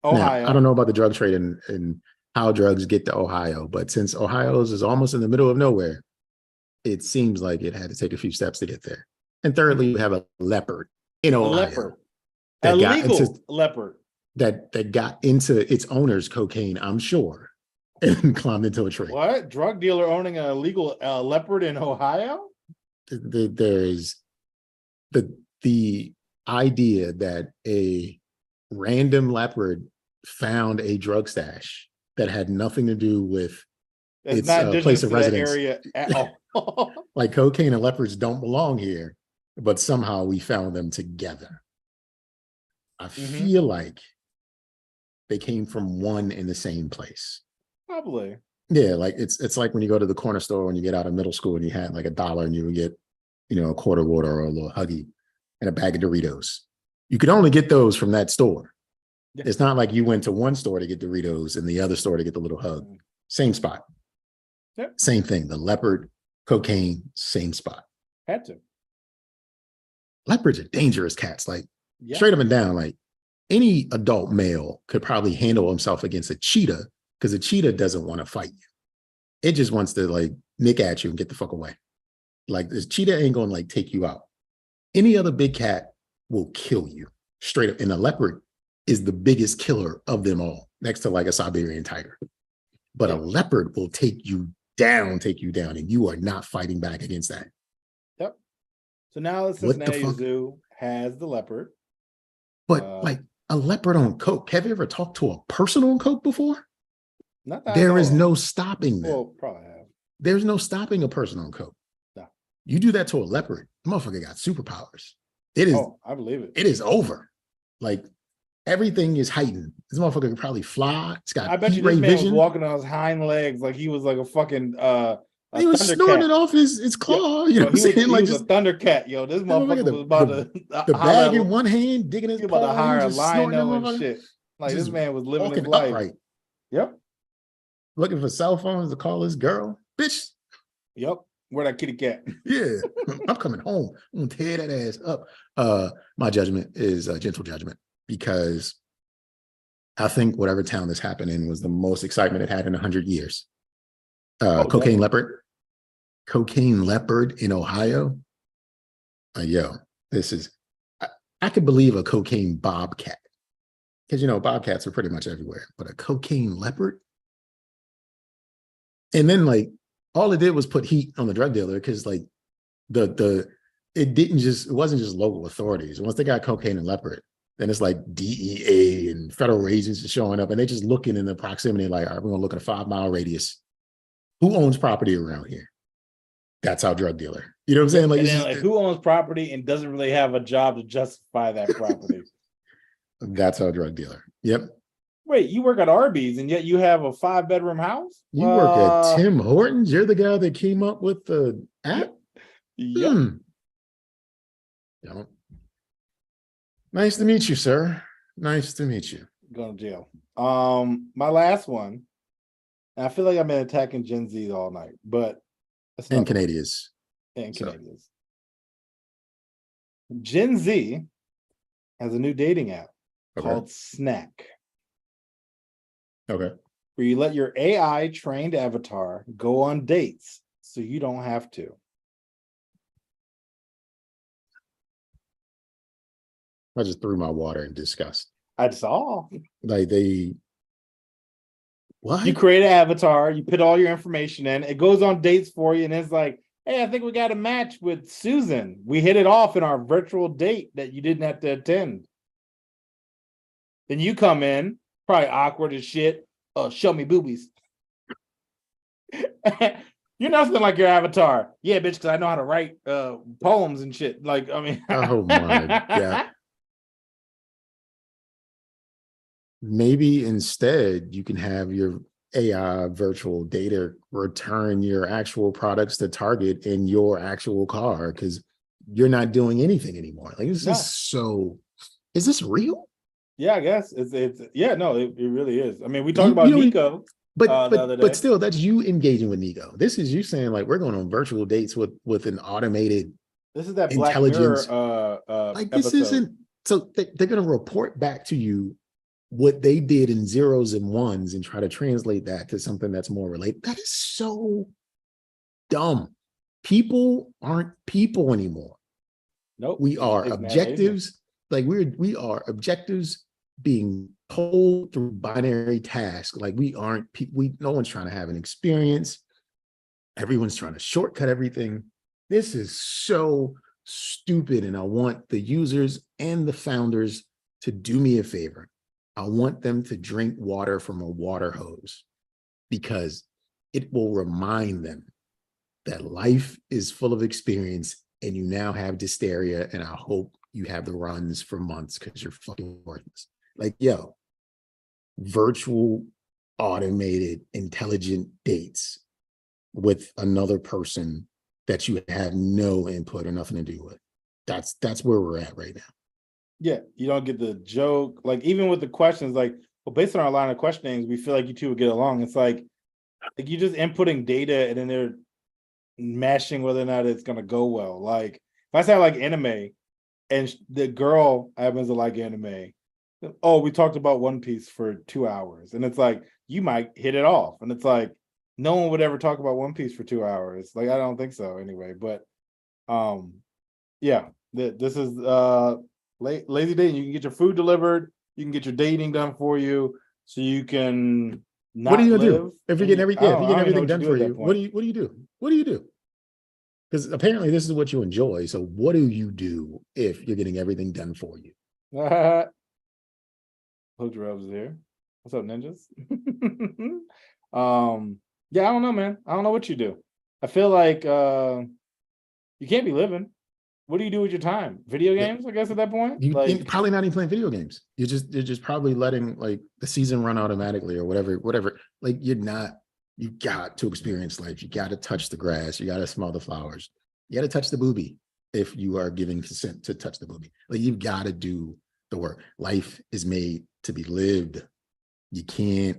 Speaker 1: Now, I don't know about the drug trade and how drugs get to Ohio, but since Ohio's is almost in the middle of nowhere, it seems like it had to take a few steps to get there. And thirdly, we have a leopard in Ohio.
Speaker 2: A legal leopard.
Speaker 1: That got into its owner's cocaine, I'm sure, and climbed into a tree.
Speaker 2: What? Drug dealer owning a illegal leopard in Ohio?
Speaker 1: There is the idea that a random leopard found a drug stash that had nothing to do with its place of residence.
Speaker 2: Area at all.
Speaker 1: Like cocaine and leopards don't belong here, but somehow we found them together. I
Speaker 2: Mhm.
Speaker 1: feel like they came from one and the same place.
Speaker 2: Probably.
Speaker 1: Yeah, like it's like when you go to the corner store when you get out of middle school and you had like $1 and you would get, a quarter water or a little Huggy and a bag of Doritos. You could only get those from that store.
Speaker 2: Yeah.
Speaker 1: It's not like you went to one store to get Doritos and the other store to get the little hug.
Speaker 2: Mm.
Speaker 1: Same spot.
Speaker 2: Yep.
Speaker 1: Same thing. The leopard, cocaine, same spot.
Speaker 2: Had to.
Speaker 1: Leopards are dangerous cats. Like
Speaker 2: Yeah.
Speaker 1: straight up and down, like any adult male could probably handle himself against a cheetah because a cheetah doesn't want to fight you. It just wants to like nick at you and get the fuck away. Like this cheetah ain't gonna like take you out. Any other big cat will kill you straight up. And a leopard is the biggest killer of them all, next to like a Siberian tiger. But a leopard will take you down, and you are not fighting back against that.
Speaker 2: Yep. So now the
Speaker 1: What the
Speaker 2: Cincinnati
Speaker 1: fuck?
Speaker 2: Zoo has the leopard.
Speaker 1: But like a leopard on coke. Have you ever talked to a person on coke before?
Speaker 2: Not that I
Speaker 1: There
Speaker 2: know
Speaker 1: is
Speaker 2: of.
Speaker 1: no stopping them.
Speaker 2: Well, probably have.
Speaker 1: There's no stopping a person on coke.
Speaker 2: No.
Speaker 1: You do that to a leopard, the motherfucker got superpowers. It is
Speaker 2: Oh, I believe it.
Speaker 1: it is over. Like everything is heightened. This motherfucker can probably fly. It's got
Speaker 2: I bet you
Speaker 1: heat
Speaker 2: this
Speaker 1: ray
Speaker 2: man was
Speaker 1: vision.
Speaker 2: walking on his hind legs like he was like a fucking a
Speaker 1: He was snorting
Speaker 2: Thundercat.
Speaker 1: off his claw. You know
Speaker 2: Yo,
Speaker 1: what I'm
Speaker 2: he was,
Speaker 1: saying? Like
Speaker 2: he was
Speaker 1: just
Speaker 2: a Thundercat, yo. This motherfucker was about to
Speaker 1: the
Speaker 2: holler
Speaker 1: bag in one hand, digging his
Speaker 2: he about to
Speaker 1: paw, and
Speaker 2: hire a
Speaker 1: just snorting that
Speaker 2: lino and
Speaker 1: motherfucker,
Speaker 2: shit. Like
Speaker 1: just
Speaker 2: this man was living his
Speaker 1: walking
Speaker 2: life.
Speaker 1: upright,
Speaker 2: Yep.
Speaker 1: looking for cell phones to call his girl. Bitch,
Speaker 2: Yep. Where that kitty cat?
Speaker 1: yeah, I'm coming home. I'm gonna tear that ass up. My judgment is a gentle judgment because I think whatever town this happened in was the most excitement it had in 100 years. Cocaine leopard in Ohio. Yo, this is, I could believe a cocaine bobcat because, bobcats are pretty much everywhere, but a cocaine leopard. And then like, all it did was put heat on the drug dealer because like it wasn't just local authorities. Once they got cocaine and leopard, then it's like DEA and federal agents are showing up and they just looking in the proximity like, all right, we're gonna look at a 5-mile radius. Who owns property around here? That's our drug dealer. You know what I'm saying? Like,
Speaker 2: And then, like who owns property and doesn't really have a job to justify that property?
Speaker 1: that's our drug dealer. Yep.
Speaker 2: Wait, you work at Arby's and yet you have a 5-bedroom house?
Speaker 1: You work at Tim Hortons? You're the guy that came up with the app?
Speaker 2: Yep.
Speaker 1: Yep. Nice to meet you, sir. Nice to meet you.
Speaker 2: Going to jail. My last one. And I feel like I've been attacking Gen Z all night, but that's
Speaker 1: And
Speaker 2: not
Speaker 1: Canadians.
Speaker 2: and
Speaker 1: So.
Speaker 2: Canadians. Gen Z has a new dating app
Speaker 1: Okay.
Speaker 2: called Snack,
Speaker 1: Okay.
Speaker 2: where you let your AI trained avatar go on dates so you don't have to.
Speaker 1: I just threw my water in disgust.
Speaker 2: I saw.
Speaker 1: Like what?
Speaker 2: You create an avatar, you put all your information in, it goes on dates for you, and it's like, hey, I think we got a match with Susan. We hit it off in our virtual date that you didn't have to attend. Then you come in, probably awkward as shit. Show me boobies. You're nothing like your avatar. Yeah, bitch, because I know how to write poems and shit. Like, I mean,
Speaker 1: Oh my God. Maybe instead you can have your AI virtual data return your actual products to Target in your actual car because you're not doing anything anymore. Like this is this real?
Speaker 2: Yeah, I guess it's yeah, no, it really is. I mean, we talked about Nico. The other day.
Speaker 1: But still, that's you engaging with Nico. This is you saying like we're going on virtual dates with an automated.
Speaker 2: This is that
Speaker 1: intelligence.
Speaker 2: Black Mirror
Speaker 1: Like
Speaker 2: episode.
Speaker 1: this isn't so they're going to report back to you what they did in zeros and ones and try to translate that to something that's more related. That is so dumb. People aren't people anymore.
Speaker 2: Nope.
Speaker 1: We are objectives. Like we are objectives being pulled through binary tasks. Like we aren't no one's trying to have an experience. Everyone's trying to shortcut everything. This is so stupid. And I want the users and the founders to do me a favor. I want them to drink water from a water hose because it will remind them that life is full of experience and you now have dysteria. And I hope you have the runs for months because you're fucking worthless. Like, yo, virtual, automated, intelligent dates with another person that you have no input or nothing to do with. That's where we're at right now.
Speaker 2: Yeah, you don't get the joke. Like even with the questions, like, well, based on our line of questionings, we feel like you two would get along. It's like you just inputting data and then they're mashing whether or not it's gonna go well. Like if I say I like anime and the girl happens to like anime, oh, we talked about One Piece for 2 hours, and it's like you might hit it off, and it's like no one would ever talk about One Piece for 2 hours. Like I don't think so anyway. But yeah, this is lazy dating. You can get your food delivered. You can get your dating done for you, so you can not
Speaker 1: What are you gonna
Speaker 2: live.
Speaker 1: do if you're getting
Speaker 2: I don't know
Speaker 1: everything
Speaker 2: what
Speaker 1: done
Speaker 2: you do
Speaker 1: for
Speaker 2: at that
Speaker 1: you?
Speaker 2: point.
Speaker 1: What do you do? What do you do? Because apparently this is what you enjoy. So what do you do if you're getting everything done for you?
Speaker 2: Hook Rubs here. What's up, ninjas? Yeah, I don't know, man. I don't know what you do. I feel like you can't be living. What do you do with your time? Video games, I guess, at that point.
Speaker 1: You're probably not even playing video games. You're just probably letting like the season run automatically or whatever. Like you got to experience life. You got to touch the grass. You got to smell the flowers. You got to touch the booby if you are giving consent to touch the booby. Like you've got to do the work. Life is made to be lived. You can't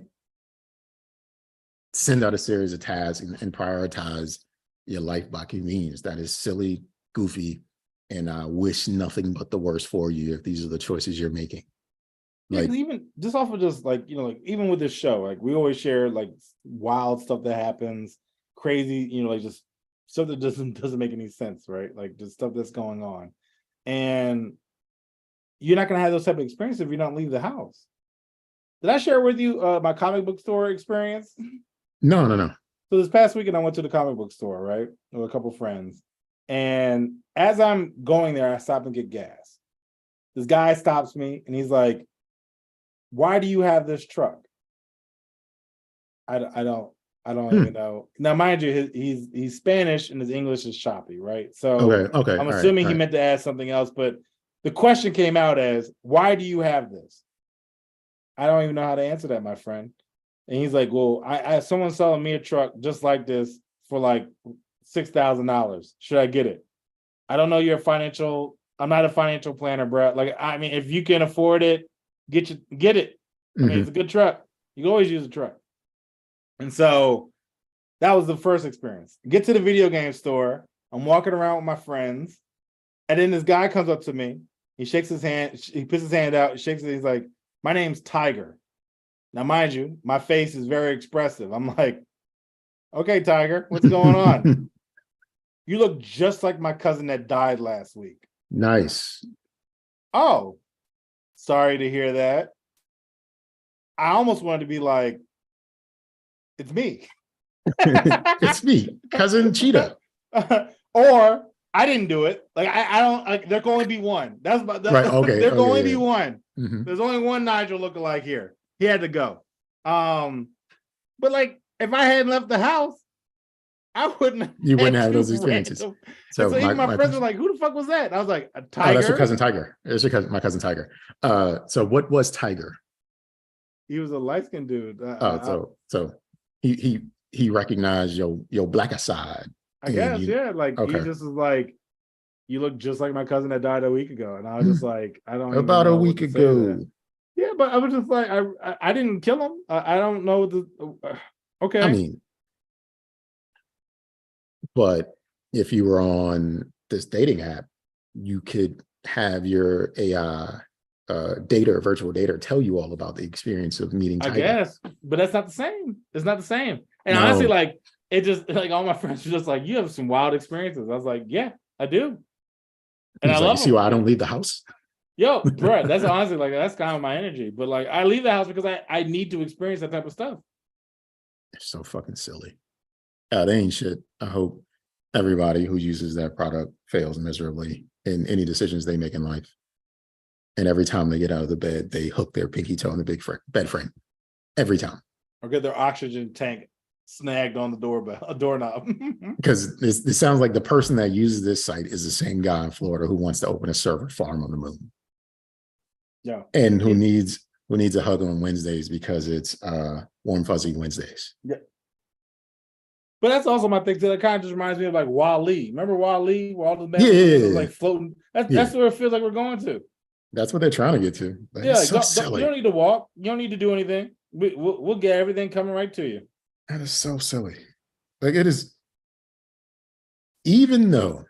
Speaker 1: send out a series of tasks and prioritize your life by convenience. That is silly, goofy, and I wish nothing but the worst for you if these are the choices you're making.
Speaker 2: Yeah,
Speaker 1: Like,
Speaker 2: 'cause even just off of just like, like even with this show, like we always share like wild stuff that happens, crazy, like just stuff that doesn't make any sense, right? Like just stuff that's going on. And you're not gonna have those type of experiences if you don't leave the house. Did I share with you my comic book store experience?
Speaker 1: no.
Speaker 2: So this past weekend I went to the comic book store, right? With a couple friends. And as I'm going there, I stop and get gas. This guy stops me and he's like, "Why do you have this truck?" I don't even know. Now, mind you, he's Spanish and his English is choppy, right? So
Speaker 1: Okay.
Speaker 2: I'm
Speaker 1: all
Speaker 2: assuming
Speaker 1: right.
Speaker 2: he meant to ask something else, but the question came out as, "Why do you have this?" I don't even know how to answer that, my friend. And he's like, "Well, I someone's selling me a truck just like this for like $6,000. Should I get it?" I don't know I'm not a financial planner, bro. Like, I mean, if you can afford it, get it. I mean, it's a good truck. You can always use a truck. And so that was the first experience. Get to the video game store. I'm walking around with my friends. And then this guy comes up to me. He shakes his hand. He puts his hand out. Shakes it. He's like, "My name's Tiger." Now, mind you, my face is very expressive. I'm like, "Okay, Tiger, what's going on?" "You look just like my cousin that died last week."
Speaker 1: Nice.
Speaker 2: "Oh, sorry to hear that." I almost wanted to be like, "It's me."
Speaker 1: It's me, cousin Cheetah.
Speaker 2: Or I didn't do it. Like I don't like. There can only be one. That's
Speaker 1: Right. Okay.
Speaker 2: There can only be one.
Speaker 1: Mhm.
Speaker 2: There's only one Nigel lookalike here. He had to go. But like if I hadn't left the house, I wouldn't.
Speaker 1: You wouldn't have
Speaker 2: two
Speaker 1: those experiences.
Speaker 2: random-
Speaker 1: So,
Speaker 2: So even my friends were like, "Who the fuck was that?" And I was like, "A
Speaker 1: oh,
Speaker 2: Tiger."
Speaker 1: that's your cousin Tiger. It's my cousin Tiger. So what was Tiger?
Speaker 2: He was a light skinned dude.
Speaker 1: So he recognized your blacker side.
Speaker 2: I guess,
Speaker 1: you-
Speaker 2: yeah. Like
Speaker 1: okay.
Speaker 2: he just was like, "You look just like my cousin that died a week ago," and I was just like, "I don't."
Speaker 1: About
Speaker 2: even
Speaker 1: a
Speaker 2: know
Speaker 1: week
Speaker 2: what to say to that.
Speaker 1: ago.
Speaker 2: Yeah, but I was just like, I didn't kill him. I don't know okay.
Speaker 1: I mean, but if you were on this dating app, you could have your AI data or virtual data tell you all about the experience of meeting
Speaker 2: I
Speaker 1: Tiger.
Speaker 2: guess, but that's not the same. It's not the same. And
Speaker 1: No.
Speaker 2: honestly, like it just like all my friends were just like, "You have some wild experiences." I was like, "Yeah, I do." And
Speaker 1: He's
Speaker 2: I
Speaker 1: like,
Speaker 2: love
Speaker 1: "You see
Speaker 2: them.
Speaker 1: why I don't leave the house?"
Speaker 2: Yo, bro, that's honestly like that's kind of my energy. But like I leave the house because I need to experience that type of stuff.
Speaker 1: It's so fucking silly. They ain't shit. I hope everybody who uses that product fails miserably in any decisions they make in life. And every time they get out of the bed, they hook their pinky toe in the bed frame. Every time.
Speaker 2: Or get their oxygen tank snagged on the doorknob.
Speaker 1: Because it sounds like the person that uses this site is the same guy in Florida who wants to open a server farm on the moon.
Speaker 2: Yeah.
Speaker 1: And who needs a hug on Wednesdays because it's warm fuzzy Wednesdays.
Speaker 2: Yeah. But that's also my thing too. That kind of just reminds me of like Wall-E. Remember Wall-E? Where all the
Speaker 1: Yeah.
Speaker 2: like floating. That's where it feels like we're going to.
Speaker 1: That's what they're trying to get to. Like,
Speaker 2: Yeah,
Speaker 1: it's so silly.
Speaker 2: you don't need to walk. You don't need to do anything. We'll get everything coming right to you.
Speaker 1: That is so silly. Like it is, even though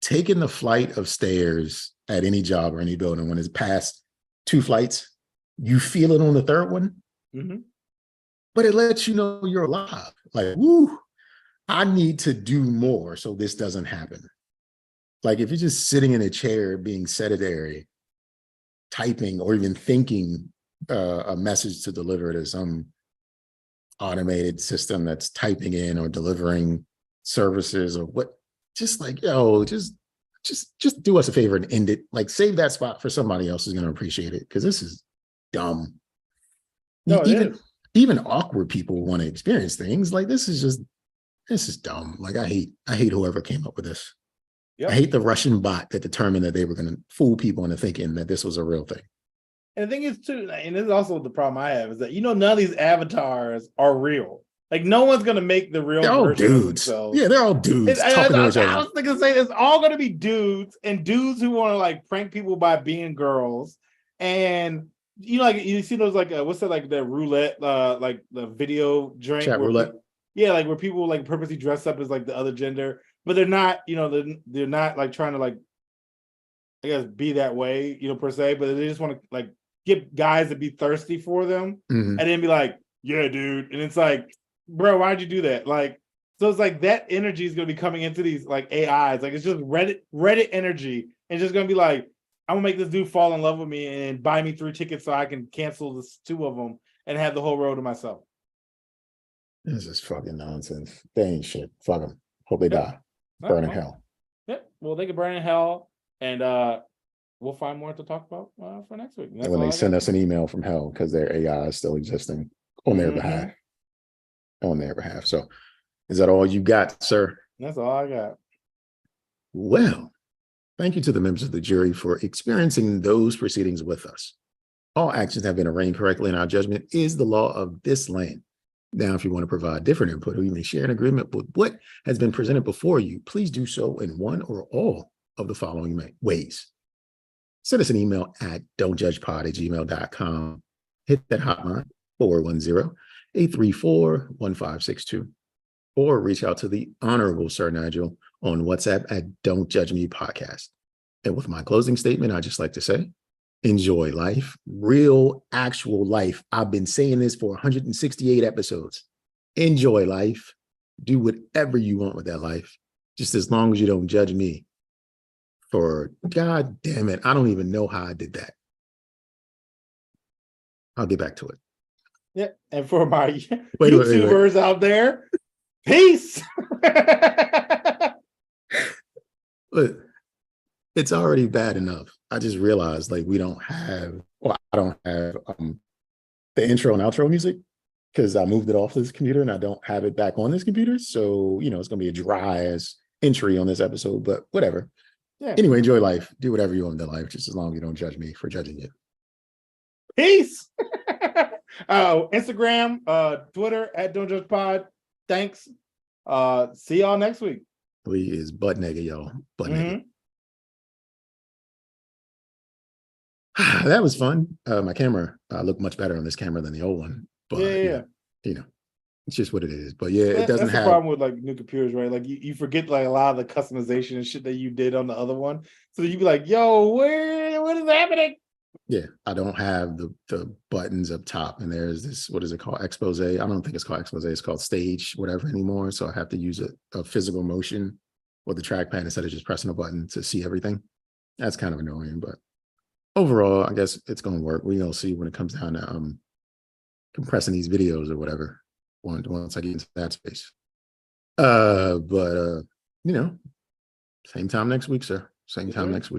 Speaker 1: taking the flight of stairs at any job or any building, when it's past 2 flights, you feel it on the 3rd one, but it lets you know you're alive. Like, woo, I need to do more so this doesn't happen. Like if you're just sitting in a chair being sedentary, typing or even thinking a message to deliver to some automated system that's typing in or delivering services or what, just like, yo, just do us a favor and end it. Like save that spot for somebody else who's going to appreciate it, because this is dumb.
Speaker 2: No,
Speaker 1: even awkward people want to experience things. Like this is dumb. Like I hate whoever came up with this. Yep. I hate the Russian bot that determined that they were going to fool people into thinking that this was a real thing.
Speaker 2: And the thing is too, and this is also the problem I have, is that none of these avatars are real. Like no one's gonna make the real.
Speaker 1: They're all dudes. Yeah, they're all dudes. I was
Speaker 2: thinking, say it's all gonna be dudes and dudes who want to like prank people by being girls. And like you see those like what's that, like the roulette, like the video drink
Speaker 1: chat roulette.
Speaker 2: Like where people like purposely dress up as like the other gender, but they're not. They're not like trying to like, I guess, be that way, per se. But they just want to like get guys to be thirsty for them, and then be like, yeah, dude. And it's like, bro, why'd you do that? Like, so it's like that energy is gonna be coming into these like AIs. Like it's just Reddit energy. And just gonna be like, I'm gonna make this dude fall in love with me and buy me 3 tickets so I can cancel this 2 of them and have the whole road to myself.
Speaker 1: This is fucking nonsense. They ain't shit. Fuck them. Hope they die. Burn in hell.
Speaker 2: Yeah. Well, they could burn in hell, and we'll find more to talk about for next week.
Speaker 1: And when they send us an email from hell because their AI is still existing on their behalf. On their behalf. So is that all you got, sir?
Speaker 2: That's all I got.
Speaker 1: Well, thank you to the members of the jury for experiencing those proceedings with us. All actions have been arraigned correctly, and our judgment is the law of this land. Now, if you want to provide different input or you may share an agreement with what has been presented before you, please do so in one or all of the following ways. Send us an email at don'tjudgepod@gmail.com. Hit that hotline, 410-834-1562. Or reach out to the Honorable Sir Nigel on WhatsApp at Don't Judge Me Podcast. And with my closing statement, I'd just like to say, enjoy life, real, actual life. I've been saying this for 168 episodes. Enjoy life. Do whatever you want with that life, just as long as you don't judge me for, God damn it, I don't even know how I did that. I'll get back to it.
Speaker 2: Yeah, and for my YouTubers out there, peace.
Speaker 1: Look, it's already bad enough. I just realized like I don't have the intro and outro music because I moved it off this computer and I don't have it back on this computer. So, it's going to be a dry ass entry on this episode, but whatever. Yeah. Anyway, enjoy life. Do whatever you want in life, just as long as you don't judge me for judging you.
Speaker 2: Peace. Instagram, Twitter at Don't Judge Pod. Thanks. See y'all next week.
Speaker 1: We is butt naked, y'all. Butt naked. That was fun. My camera looked much better on this camera than the old one. But yeah. It's just what it is. But yeah, it doesn't have.
Speaker 2: That's the problem with like new computers, right? Like you forget like a lot of the customization and shit that you did on the other one. So you'd be like, yo, what is happening?
Speaker 1: Yeah, I don't have the buttons up top, and there's this, what is it called? Expose. I don't think it's called expose, it's called stage, whatever anymore. So I have to use a physical motion with the trackpad instead of just pressing a button to see everything. That's kind of annoying, but overall, I guess it's gonna work. We're gonna see when it comes down to compressing these videos or whatever once I get into that space. But same time next week, sir. Same time next week.